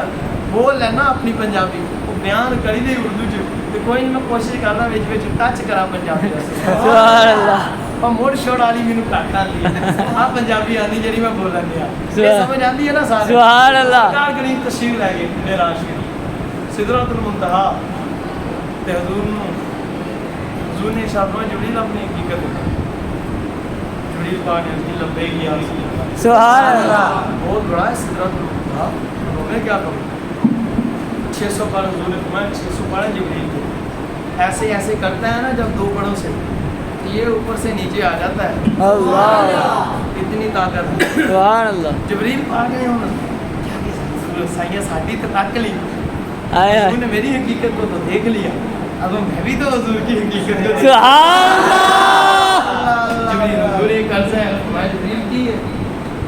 बोल लेना अपनी पंजाबी वो बयान करी दी उर्दू च, तो कोई नहीं मैं कोशिश करना विच टच करा पंजाबी सुभान अल्लाह पर मुड़ छोड़ वाली मैनू घट आती है, हाँ पंजाबी आती जी मैं बोलन दिया सुभान। समझ आती है ना सारे। सुभान अल्लाह। सरकार करीम तशरीफ लै गए मेराज की सिदरतुल मुंतहा ते हुजूर ने शाबा जिब्रील अपनी हकीकत जबरील पाक ने उसकी लब्बैक या रसूल अल्लाह। सुभान अल्लाह। बहुत बड़ा है सिदरतुल मुंतहा, उन्होंने क्या कहा 600 पर हुजूर ने फरमाया 600 पढ़े जबरील को। ऐसे ऐसे करता है ना जब दो पढ़ों से, ये ऊपर से नीचे आ जाता है। अल्लाह इतनी ताकत है सुभान अल्लाह। जबरील पाक ने साइया साडी तो ताक ली, आय हाय उन्होंने मेरी हकीकत को तो देख लिया, अब मैं भी तो हुजूर की हकीकत को सुभान अल्लाह। जबरील हुजूर एक अर्ज़ है, मैं जबरील की है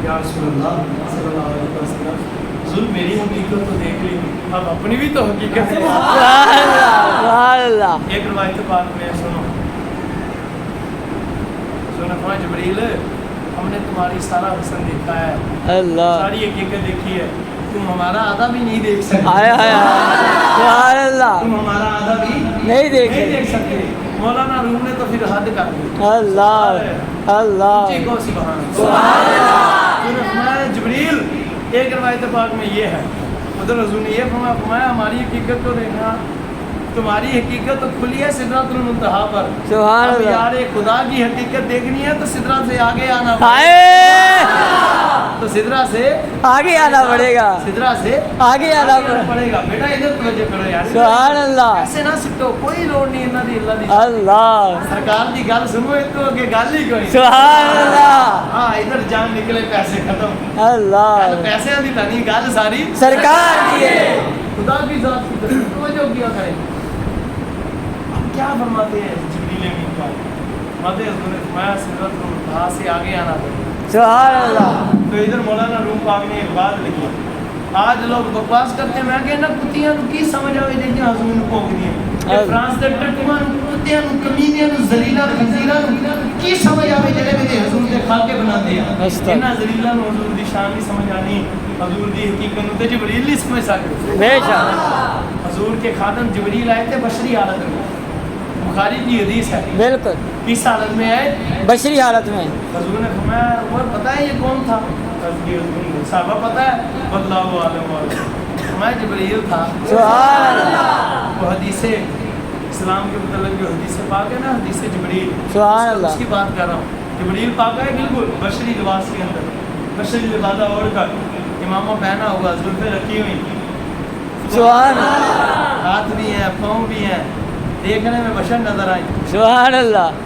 या रसूल अल्लाह सल्लल्लाहु अलैहि वसल्लम, हुजूर मेरी हकीकत तो देख ली, अब अपनी भी तो हकीकत है। सुभान अल्लाह सुभान अल्लाह। एक रवायत पाक में सुनो फरमाया जबरील हमने तुम्हारी सारा हुस्न देखा है, अल्लाह सारी हकीकत देखी है, तुम हमारा आधा भी नहीं देख सकते। आय हाय सुभान अल्लाह। तुम हमारा आधा भी नहीं देख नहीं देख सकते। मौलाना रूम ने तो फिर हद कर दी। अल्लाह अल्लाह जी को सुभान अल्लाह। जबरील एक रवायत पाक में ये है, उधर हुजूर ने ये फरमाया हमारी हकीकत को देखना, तुम्हारी हकीकत तो खुली है सिदरतुल मुंतहा पर। सुभान अब अल्लाह। यार एक खुदा की हकीकत देखनी है तो सिदरा से आगे आना हाय तो सिदरा से आगे आना पड़ेगा, सिदरा से आगे आना पड़ेगा। बेटा इधर तवज्जो करो यार, सुभान अल्लाह ऐसे ना सिटो, कोई लोड़ नहीं इन्ना दी अल्लाह दी। अल्लाह सरकार की गल सुनो, एक तो अगे गल ही कोई। सुभान अल्लाह। हाँ इधर जान निकले पैसे खत्म, अल्लाह पैसे की तो नहीं गल सारी सरकार की है। खुदा की जात की तरफ तवज्जो किया करें। अब क्या फरमाते हैं जिब्रील अमीन का, फरमाते हैं हुजूर ने फरमाया सिदरतुल मुंतहा से आगे आना पड़ेगा। सुभान अल्लाह। तो इधर मौलाना रूम पाक ने एक बात लिखी, आज लोग बकवास करते हैं, मैं कहना कुत्तियां की समझ आवे जिहड़ियां हुजूर नूं भौंकदियां, ये फ्रांस दे टट्टूआं नूं, कुत्तियां नूं, कमीनियां नूं, ज़लीला खंजीरां नूं की समझ आवे जिहड़े मेरे हुजूर दे खाके बनाते हैं। इन्हां ज़लीला नूं हुजूर दी शान नहीं समझ आनी, हुजूर दी हकीकत नूं ते जिब्रील नहीं समझ सकदे। बेशक हुजूर के खादम जिब्रील आए थे बशरी हालत में, बुखारी की हदीस है, बिल्कुल किस हालत में आए? बशरी हालत में। हुजूर ने फरमाया वो पता है ये कौन था? साहबा पता है? वल्लाहु आलम मैं जिब्रील था। सुभान अल्लाह। वो हदीसे इस्लाम के मतलब जो हदीस पाक है ना, हदीस जिब्रील, सुभान अल्लाह। उसकी बात कर रहा हूँ। जिब्रील पाक है बिल्कुल बशरी लिबास के अंदर, बशरी लिबादा ओढ़ कर, इमामा पहना हुआ, जुल्फे रखी हुई, सुभान अल्लाह। हाथ भी हैं, पाँव भी हैं, देखने में बशर नजर आई। सुभान अल्लाह।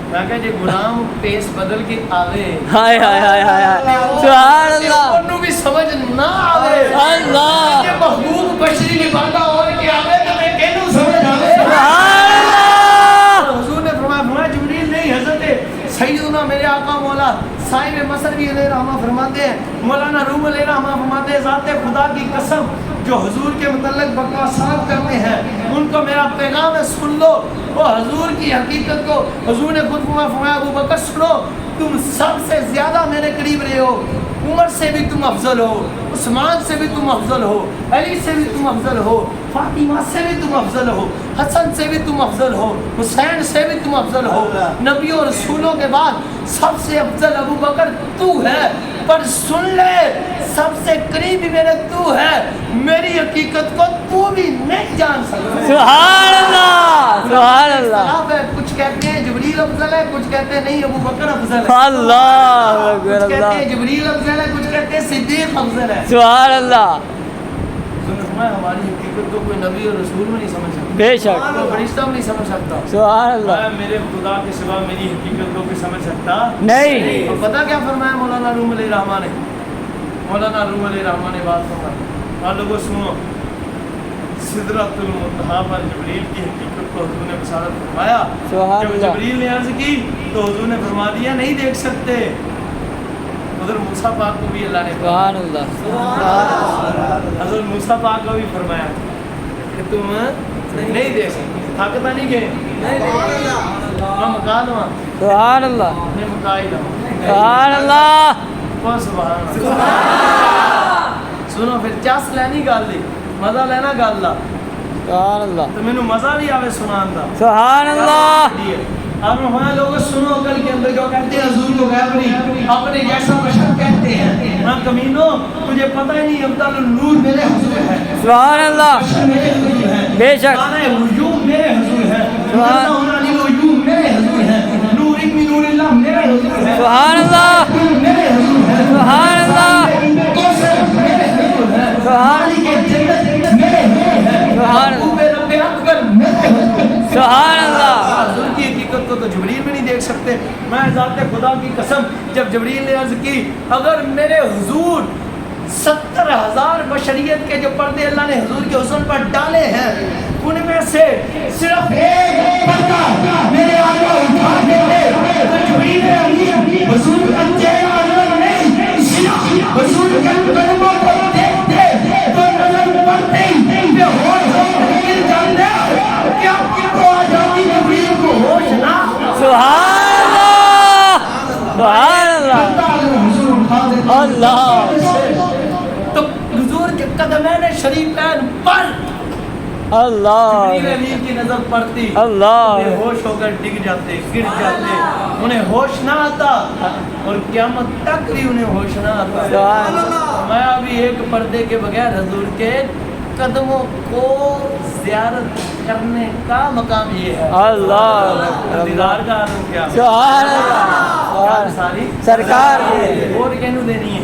मैं कहा जे गुलाम पेश बदल के आवे, हाय हाय हाय हाय हाय सुभान अल्लाह। ओनू भी समझ ना आवे, अल्लाह। ये महबूब बशरी लिबादा ओढ़ के आवे तो मैं केनू समझ आवे? सुभान अल्लाह। हुजूर ने फरमाया जिब्रील नहीं, हज़रत सैयदना मेरे आका मौला साहिब मसर भी अलैहि रहमा फरमाते हैं, मौलाना रूम अलैहि रहमा फरमाते हैं, ज़ाते खुदा की कसम जो हुजूर के मुतल्लिक़ बकवासात करते हैं उनको मेरा पैगाम है, सुन लो। वो हुजूर की हकीकत को हुजूर ने खुद फरमाया, अबू बकर सुनो, तुम सबसे ज़्यादा मेरे करीब रहे हो, उमर से भी तुम अफजल हो, उस्मान से भी तुम अफजल हो, अली से भी तुम अफजल हो, फातिमा से भी तुम अफजल हो, हसन से भी तुम अफजल हो, हुसैन से भी तुम अफजल हो। नबी और रसूलों के बाद सबसे अफजल अबू बकर तू है, पर सुन ले सबसे करीबी मेरे तू है, मेरी हकीकत को तू भी नहीं जान सकता। सुभान अल्लाह सुभान अल्लाह। कुछ कहते हैं जिब्रील अफजल है, कुछ कहते हैं नहीं अबू बकर अफजल है, अल्लाह कुछ अकबर कहते अल्लाह। हैं जिब्रील अफजल है, कुछ कहते हैं सिद्दीक अफजल है। सुभान अल्लाह। हमारी हकीकत को कोई नबी और रसूल में नहीं समझ सकता, बेशक कोई फरिश्ता में नहीं समझ सकता। सुभान अल्लाह। मैं मेरे खुदा के सिवा मेरी हकीकत को कोई समझ सकता नहीं। तो पता क्या फरमाया मौलाना रूम अलैहि रहमा ने? मौलाना रूम अलैहि रहमा ने बात फरमाई, आप लोगों सुनो, सिदरतुल मुंतहा पर जिब्रील की हकीकत को हुजूर ने बशारत फरमाया। सुभान जब अल्लाह। जिब्रील ने अर्ज की तो हुजूर ने फरमा दिया नहीं देख सकते। उधर मूसा पाक को भी अल्लाह ने सुभान अल्लाह। हज़रत मूसा पाक को भी फरमाया कि तुम नहीं देख सकते, ताकत नहीं गए हम मकाल सुभान अल्लाह ने मकाई ला सुभान अल्लाह। सुभान सुनो फिर चस लैनी गल दी, मजा लेना गल दा, सुभान अल्लाह। तो मैनू मजा भी आवे सुनान दा। सुभान अल्लाह। अब हमारे लोग सुनो, अकल के अंदर जो कहते हैं हुजूर को गैब नहीं, अपने जैसा बशर कहते हैं। हाँ कमीनो, तुझे पता ही नहीं अब्दुल नूर मेरे हुजूर है, सुभान अल्लाह। बशर मेरे हुजूर है, बेशक आने वजूद मेरे हुजूर है, सुभान होना नहीं वजूद मेरे हुजूर है, नूर इब्न नूरिल्लाह मेरे हुजूर है। सुभान सकते। मैं ज़ात खुदा की कसम, जब जबरील ने अर्ज़ की अगर मेरे हुजूर 70,000 बशरियत के जो पर्दे अल्लाह ने हुजूर के हुस्न पर डाले हैं, उनमें से सिर्फ एक पर्दा मेरे आगे उठा देते तो जबरील अमीन हुजूर का चेहरा नजर नहीं, सिर्फ हुजूर के कदमों को देखते तो नजर पड़ते ही बेहोश होकर गिर जाते। क्या को आजादी जबरील को होश ना। सुभान अल्लाह, सुभान अल्लाह, अल्लाह। तो हुजूर के कदमैन शरीफैन पर अल्लाह, जबरील अमीन की नजर पड़ती, अल्लाह। बेहोश होकर डिग जाते, गिर जाते, उन्हें होश ना आता और क़यामत तक भी उन्हें होश ना आता। सुभान अल्लाह। मैं अभी एक पर्दे के बगैर हुजूर के कदमों को ज़ियारत करने का मकाम ये है। अल्लाह, दीदार का आलम क्या है? सुभान अल्लाह, सारी सरकार की। वोट कहनू देनी है।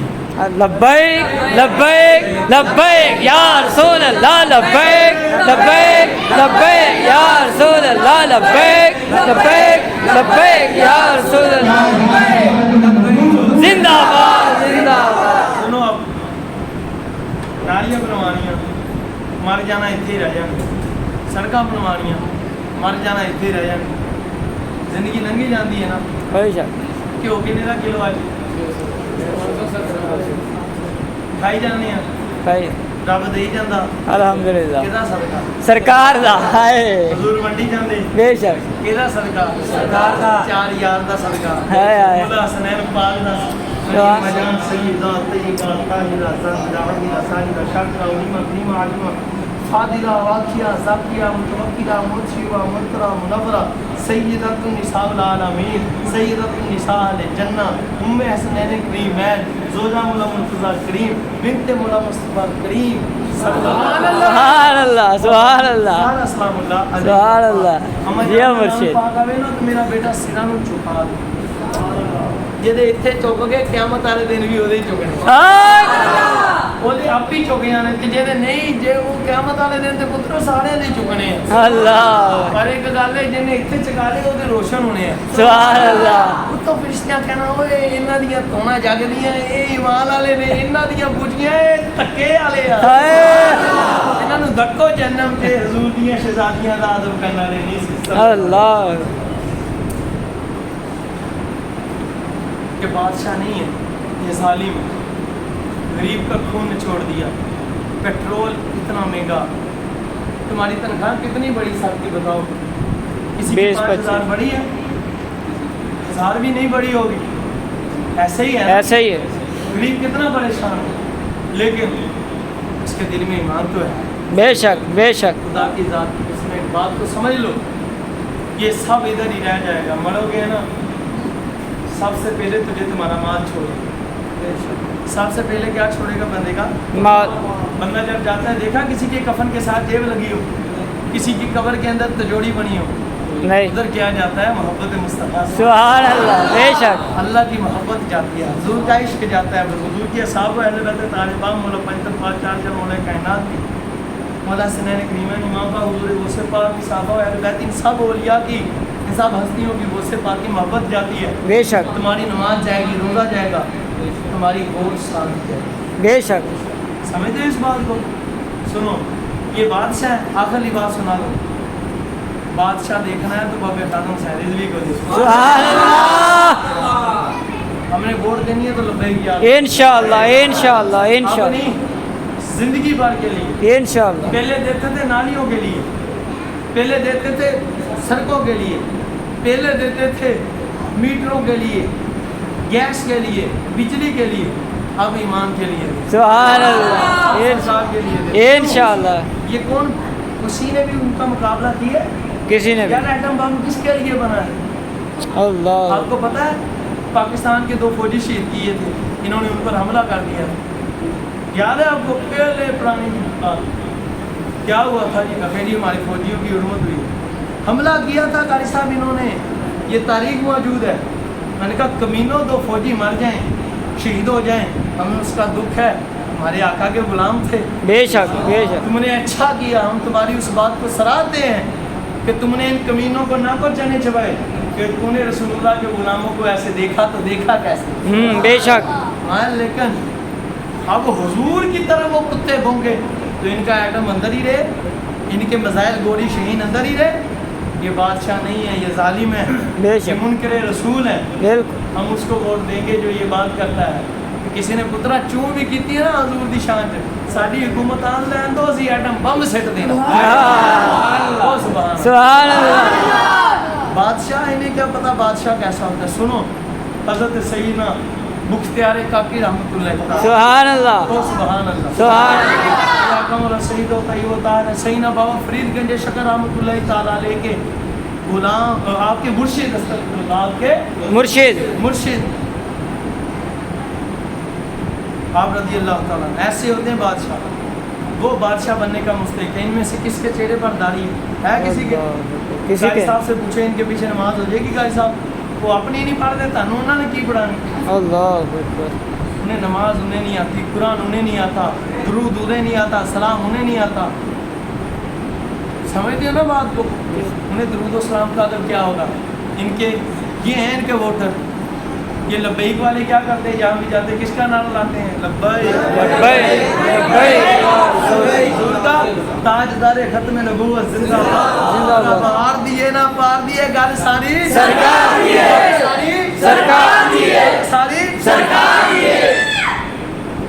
लब्बैक लब्बैक लब्बैक या रसूल अल्लाह, लब्बैक लब्बैक लब्बैक या रसूल अल्लाह, लब्बैक लब्बैक लब्बैक या रसूल अल्लाह। जिंदाबाद जिंदाबाद। सुनो अब, नालियां बनवानियां, मर जाना इत्थे ही रह जाना, सड़कां बनवानियां, मर जाना इत्थे ही रह जाना, जिंदगी लंघी जाती है ना। बेशक घ्यो किन्ने दा किलो अज खाई जाने आ, भाई रब दे ही जांदा, अल्हम्दुलिल्लाह, किहदा सदका? सरकार दा है। हुजूर मंडी जांदे, बेशक किहदा सदका? सरकार दा। चार यार दा सदका है, है। मौला हसनैन पाक दा। सुभान। मजान सय्यदा तय्यबा ताहिरा ज़ाहिरा साहिरा शाकिरा उलीमा करीमा आलिमा फादिला वाकिया ज़ाकिया मुतवक्किला मुर्शिदा मुतरा मुनव्वरा सय्यदतुन निसाउल आलमीन सय्यदतुन निसाअल जन्नह उम्मे हसनैन करीमैन ज़ोजा मौला मुर्तज़ा करीम बिन्त मौला मुस्तफ़ा करीम सल्लल्लाहु अलैहि सुभान अल्लाह, सुभान अल्लाह, सलामुल्लाह अलैहि। सुभान अल्लाह। जी मुर्शिद, पाक आवे ना तो मेरा बेटा सिरा ਨੂੰ ਝੁਕਾ ਦੇ, ਜਿਹਦੇ ਇੱਥੇ ਝੁਕ ਗਏ ਕਿਆਮਤ ਵਾਲੇ ਦਿਨ ਵੀ ਉਹਦੇ ਹੀ ਝੁਕਣੇ, ਉਹਦੇ ਆਪ ਹੀ ਝੁਕ ਜਾਣੇ ਤੇ ਜਿਹਦੇ ਨਹੀਂ, ਜੇ ਉਹ ਕਿਆਮਤ ਵਾਲੇ ਦਿਨ ਤੇ ਪੁੱਤਰੋ ਸਾਰਿਆਂ ਦੇ ਝੁਕਣੇ ਆ। अल्लाह, ਪਰ ਇੱਕ ਗੱਲ ਹੈ, ਜਿਹਨੇ ਇੱਥੇ ਚਕਾ ਲਏ ਉਹਦੇ ਰੋਸ਼ਨ ਹੋਣੇ ਆ। सुभान अल्लाह। ਉੱਤੋਂ ਫਰਿਸ਼ਤਿਆਂ ਕਹਿਣਾ ਓਏ ਇਹਨਾਂ ਦੀਆਂ ਧੌਣਾ ਜਗਦੀਆਂ, ਇਹ ਈਮਾਨ ਵਾਲੇ ਨੇ, ਇਹਨਾਂ ਦੀਆਂ ਬੁਝੀਆਂ ਇਹ ਧੱਕੇ ਵਾਲੇ ਆ, हाय ਇਹਨਾਂ ਨੂੰ ਧੱਕੋ ਜਨਮ ਤੇ ਹਜ਼ੂਰ ਦੀਆਂ ਸ਼ਹਿਜ਼ਾਦੀਆਂ ਦਾ ਆਦਮ ਕਰਨ ਵਾਲੇ ਨਹੀਂ ਸੀ। अल्लाह, के बादशाह नहीं है ये जालिम, गरीब का खून निचोड़ दिया, पेट्रोल इतना महंगा, तुम्हारी तनख्वाह कितनी बड़ी साथी बताओ? किसी की 5,000 बड़ी है, 1,000 भी नहीं बड़ी होगी, ऐसे ही है ना? ऐसे ही है। गरीब कितना परेशान है, लेकिन उसके दिल में ईमान तो है, बेशक बेशक। खुदा की ज़ात की कसम, एक बात को समझ लो, ये सब इधर ही रह जाएगा, मरोगे ना सबसे पहले तुझे तुम्हारा माल छोड़ेगा। सबसे पहले क्या छोड़ेगा बंदे का? माल। बंदा जब जाता है, देखा किसी के कफन के साथ जेब लगी हो, किसी की कब्र के अंदर तजोड़ी बनी हो, नहीं, उधर क्या जाता है? मोहब्बत मुस्तफ़ा से, सुभान अल्लाह, बेशक। अल्लाह की मोहब्बत जाती है, हुजूर का इश्क जाता है, हुजूर की असहाब अहले बैत तालिबान मौला पंचम पाक चार जन मौला कायनात की मौला हसनैन करीमैन इमाम का हुजूर गौसे पाक की साहबा अहले बैत, इन सब औलिया की, इन सब हस्तियों की गौसे पाक की मोहब्बत जाती है। बेशक तुम्हारी नमाज जाएगी, रोज़ा जाएगा, तुम्हारी गोद शांत जाएगी। बेशक। समझते हो इस बात को? सुनो, ये बादशाह है, आखिरी बात सुना दो। बादशाह देखना है तो बाबे खातम साहब रिजवी को देखो। सुभान अल्लाह। हमने वोट देनी है तो लब्बैक या इंशाअल्लाह इंशाअल्लाह इंशाअल्लाह अपनी जिंदगी भर के लिए। इंशाअल्लाह। पहले देते थे नालियों के लिए, पहले देते थे सड़कों के लिए, पहले देते थे मीटरों के लिए, गैस के लिए, बिजली के लिए, अब ईमान के लिए, सुभान अल्लाह इंसाफ के लिए। इंशाअल्लाह। ये कौन, किसी ने भी उनका मुकाबला किया? किसी ने भी। यार एटम बम किसके लिए बना है? अल्लाह। आपको पता है पाकिस्तान के 2 फौजी शहीद किए थे, इन्होंने उन पर हमला कर दिया। याद है आपको? पहले पुरानी बात क्या हुआ था जी? अकेली हमारे फौजियों की हुर्मत हुई, हमला किया था कारी साहब इन्होंने, ये तारीख मौजूद है। मैंने कहा कमीनों 2 फौजी मर जाएं, शहीद हो जाएं, हमें उसका दुख है, हमारे आका के गुलाम थे। बेशक बेशक। तुमने अच्छा किया, हम तुम्हारी उस बात को सराहते हैं कि तुमने इन कमीनों को ना को चने चबाए کہ تُونے رسول اللہ کے غلاموں کو ایسے دیکھا تو دیکھا کیسے؟ بے شک ہاں لیکن اب حضور کی طرح وہ کتے بھونگے تو ان کا ایٹم اندر ہی رہے، ان کے میزائل گولی شہین اندر ہی رہے. یہ بادشاہ نہیں ہے، یہ ظالم ہے، بے یہ شک منکر رسول ہے. بالکل ہم اس کو ووٹ دیں گے جو یہ بات کرتا ہے. کسی نے پترا چوں بھی کیتی ہے نا حضور دی شان تے ساڈی حکومت آن لین دو اسی ایٹم بم سٹ دینا. او سبحان اللہ بادشاہ انہیں کیا پتا بادشاہ کیسا ہوتا ہے. سنو حضرت سیدنا مختار کاکی رحمۃ اللہ تعالی. سبحان اللہ تو سبحان اللہ. سبحان اللہ کمر سید و طیب و طاہر سیدنا بابا فرید گنج شکر رحمۃ اللہ تعالی علیہ کے غلام آپ کے مرشد استغفر اللہ آپ کے مرشد آپ رضی اللہ تعالیٰ ایسے ہوتے ہیں بادشاہ. وہ بادشاہ بننے کا مستحق ہے. ان میں سے کس کے چہرے پر داڑھی ہے کسی کے؟ کسی قاری کے صاحب سے پوچھیں ان کے پیچھے نماز ہو جائے گی؟ قاری صاحب وہ اپنی نہیں پڑھ دیتا انہوں نے کی پڑھانی. اللہ اکبر انہیں نماز انہیں نہیں آتی، قرآن انہیں نہیں آتا، درود انہیں نہیں آتا، سلام انہیں نہیں آتا. سمجھتے ہو نا بات کو؟ انہیں درود و سلام کا ادب کیا ہوگا؟ ان کے یہ ہیں ان کے ووٹر. یہ لبیک والے کیا کرتے ہیں؟ جہاں بھی جاتے کس کا نام لاتے ہیں؟ لبیک حضور کا تاجدار ختم نبوت زندہ باد. پار دیے نا پار دیے گل ساری سرکار دی ہے، سرکار دی ہے، ساری سرکار دی ہے.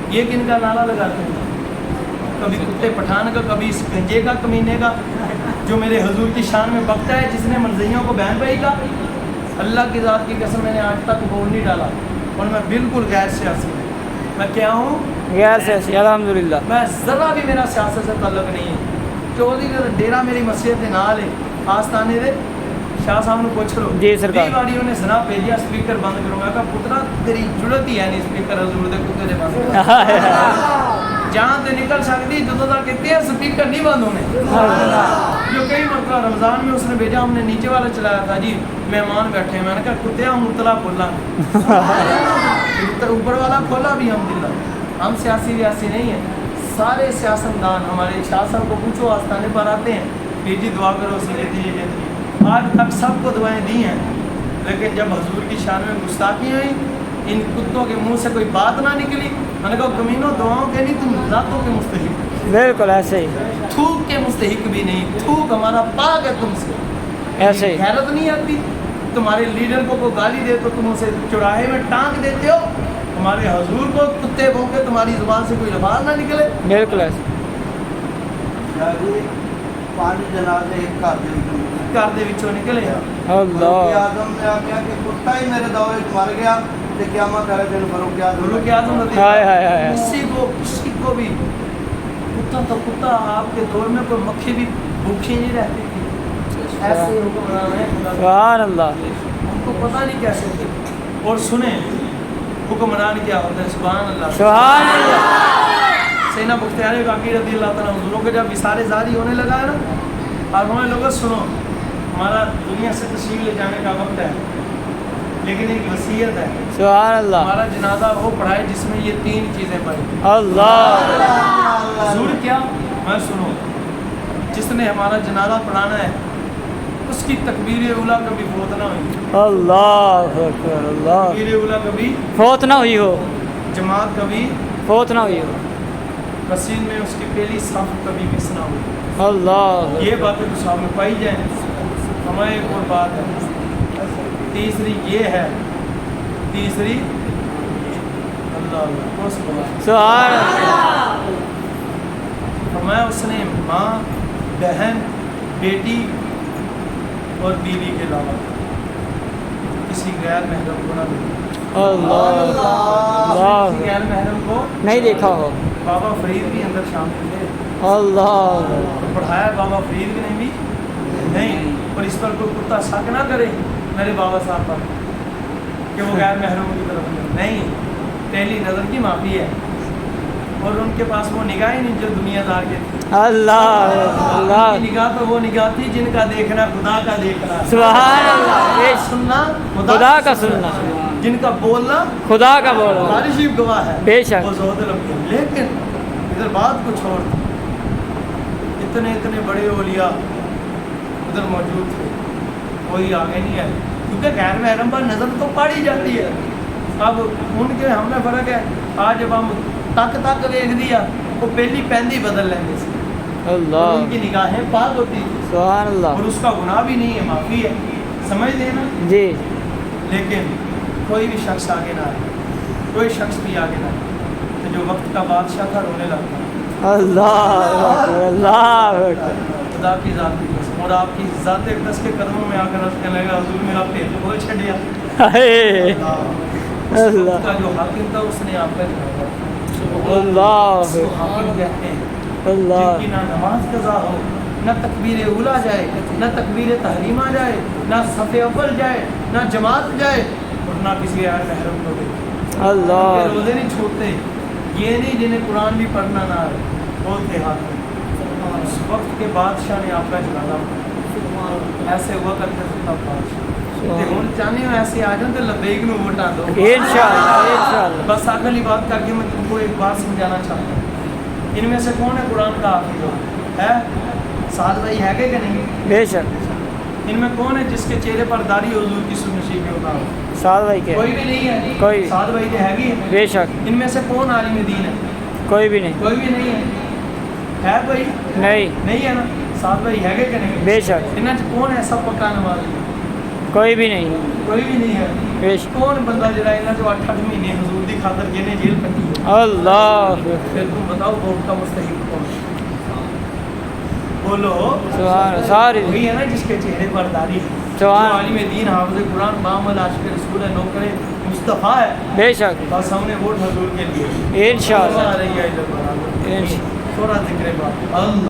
یہ کن کا نعرہ لگاتے ہیں؟ کبھی کتے پٹھان کا، کبھی اس گنجے کا کمینے کا جو میرے حضور کی شان میں بکتا ہے، جس نے منزیوں کو بہن بھائی کا. اللہ کی ذات کی قسم میں نے آج تک ووٹ نہیں ڈالا اور میں بالکل غیر سیاسی ہوں. میں کیا ہوں؟ غیر سیاسی الحمدللہ. میں ذرا بھی میرا سیاست سے تعلق نہیں ہے. چودھری کا ڈیرا میری مسجد کے نال ہے آستانے دے. شاہ صاحب نے پوچھ لو جی سرکار. 20 واریوں نے سنا بھیجیا سپیکر بند کروں. میں کہا پترا تیری ضرورت ہی ہے نہیں سپیکر حضور دے کتے دے بند جہاں تے نکل سکتی جدوں تک کہتے ہیں سپیکر نہیں بند ہونے. جو کئی مرتبہ رمضان میں اس نے بھیجا ہم نے نیچے والا چلایا تھا جی مہمان بیٹھے ہیں. میں نے کہا کتے ہم مطلع کھولا اوپر والا کھولا بھی الحمدللہ. ہم سیاسی ریاسی نہیں ہیں. سارے سیاستدان ہمارے شاہ صاحب کو پوچھو آستانے پر آتے ہیں کہ جی دعا کرو سینے دیجیے. آج تک سب کو دعائیں دی ہیں لیکن جب حضور کی شان میں گستاخی ہوئی ان کتوں کے منہ سے کوئی بات نہ نکلی. میں نے کہا کمینوں دعاؤں کے نہیں تم ذاتوں کے مستحق. بالکل ایسے ہی تھوک کے مستحق بھی نہیں. تھوک ہمارا پاک ہے تم سے. ایسے ہی غیرت نہیں آتی. تمہارے لیڈر کو کوئی گالی دے تو تم اسے چوراہے میں ٹانک دیتے ہو. ہمارے حضور کو کتے بھونکے تمہاری زبان سے کوئی لفظ نہ نکلے. بالکل ایسے پانی جنازے ایک گھر دے وچوں نکلے. اللہ آدم نے آخیا کہ کتا ہی میرے دورے مر گیا تے قیامت والے دن فاروق اعظم رضی ہائے اللہ ہائے ہائے کسی کو بھی کتا تو کتا آپ کے دور میں کوئی مکھی بھی بھوکھی نہیں رہتی تھی. ایسے حکمران ہیں خدا کے. سبحان اللہ. ہم کو پتہ نہیں کیسے تھے. اور سنیں حکمران کیا ہوتا ہے. سبحان اللہ. سبحان اللہ. سیدنا مختار کاکی رضی اللہ تعالیٰ حضوروں کے جب وصال زاری ہونے لگا ہے نا اور ہمیں لوگوں سنو ہمارا دنیا سے تشریف لے جانے کا وقت ہے لیکن ایک وصیت ہے. سبحان اللہ. ہمارا جنازہ وہ پڑھائے جس میں یہ 3 چیزیں پڑھی. اللہ حضور کیا میں سنو جس نے ہمارا جنازہ پڑھانا ہے اس کی تکبیر اولیٰ کبھی فوت نہ ہوئی. اللہ اکبر. اللہ تکبیر اولیٰ کبھی فوت نہ ہوئی ہو. جماعت کبھی فوت نہ ہوئی ہو. مسجد میں اس کی پہلی صف کبھی مس نہ ہوئی. اللہ یہ باتیں تو سامنے پائی جائیں. ہمیں ایک اور بات ہے. تیسری یہ ہے تیسری اللہ سبحان اللہ. فرمایا اس نے ماں بہن بیٹی اور بیوی کے علاوہ کسی غیر محرم کو نہ دیکھا. اللہ کسی غیر محرم کو نہیں دیکھا ہو. بابا فرید بھی اندر شامل تھے. اللہ پڑھایا بابا فرید نے بھی نہیں. اور اس پر کوئی کتا شک نہ کرے میرے بابا صاحب پر کہ وہ غیر محرموں کی طرف نہیں. پہلی نظر کی معافی ہے اور ان کے پاس وہ نگاہ ہی نہیں جو دنیا دار کے تھی. اللہ اللہ. ان کی نگاہ تو وہ نگاہ تھی جن کا دیکھنا خدا کا دیکھنا. سبحان اللہ. یہ سننا خدا کا سننا. جن کا بولنا خدا کا بولنا. ہماری شیف گواہ ہے. بے شک. وہ زہد لمبی. لیکن ادھر بات کچھ اور تھی. اتنے بڑے اولیاء ادھر موجود تھے کوئی آگے نہیں آئے. کیونکہ غیر محرم پر نظر تو پڑی جاتی ہے. اب ان کے ہم میں فرق ہے. آج جب ہم تک دیکھ دیا وہ پہلی پہندی بدل لیں گے, اللہ ان کی نگاہیں پاک ہوتی ہیں سبحان اللہ. اور اس کا گناہ بھی نہیں ہے, معافی ہے. سمجھ لینا. جی لیکن کوئی بھی شخص آگے نہ آئے, کوئی شخص بھی آگے نہ آئے. تو جو وقت کا بادشاہ تھا رونے لگتا, اللہ اللہ خدا کی ذات کی قسم, اور آپ کی ذات اقدس کے قدموں میں آ کر عرض کرنے لگا حضور میرا پیٹ کھول چھڑیا. اللہ کا جو حاکم تھا اس نے آپ کا اللہ اس کو حاکم کہتے ہیں, اللہ جن کی نہ نماز قضا ہو, نہ تکبیر اولا جائے, نہ تکبیر تحریمہ جائے, نہ صف اول جائے, نہ جماعت جائے, اور نہ کسی غیر محرم کو دیکھے. اللہ روزے نہیں چھوڑتے, یہ نہیں جنہیں قرآن بھی پڑھنا نہ آئے, بہت دیہات میں. اس وقت کے بادشاہ نے آپ کا جنازہ پڑھا, ایسے ہوا کرتے تھا بادشاہ. ہوں چاہنے ہو ایسے آ جاؤ تو لبیک نو ووٹاں دو. انشاءاللہ انشاءاللہ. بس آخری بات کر کے میں تم کو ایک بات سمجھانا چاہتا ہوں. ان میں سے کون ہے قرآن کا حافظ ہے؟ سعد بھائی ہے کہ نہیں؟ بے شک. ان میں کون ہے جس کے چہرے پر داڑھی حضور کی سنشی کے ہوتا ہو؟ سعد بھائی کے کوئی بھی نہیں ہے. کوئی. سعد بھائی تو ہے گی. بے شک. ان میں سے کون عالم دین ہے؟ کوئی بھی نہیں. کوئی بھی نہیں ہے. ہے کوئی؟ نہیں ہے نا. سعد بھائی ہے کہ نہیں؟ بے شک. ان میں سے کون ہے سب پکا نمازی؟ کوئی بھی نہیں. کوئی بھی نہیں ہے. بے شک. کون بندہ جڑا انہاں جو 8 مہینے حضور دی خاطر جنے جیل کٹی ہے؟ اللہ پھر تم بتاؤ ووٹ کا مستحق کون ہے؟ بولو. سبحان ساری وہی ہے نا جس کے چہرے پر داڑھی ہے, جو سبحان عالم دین حافظ قرآن بام عاشق رسول ہے, نوکر مصطفیٰ ہے. بے شک. بس ہم نے ووٹ حضور کے لیے. انشاءاللہ انشاءاللہ. انشاءاللہ. تھوڑا ذکر بات. اللہ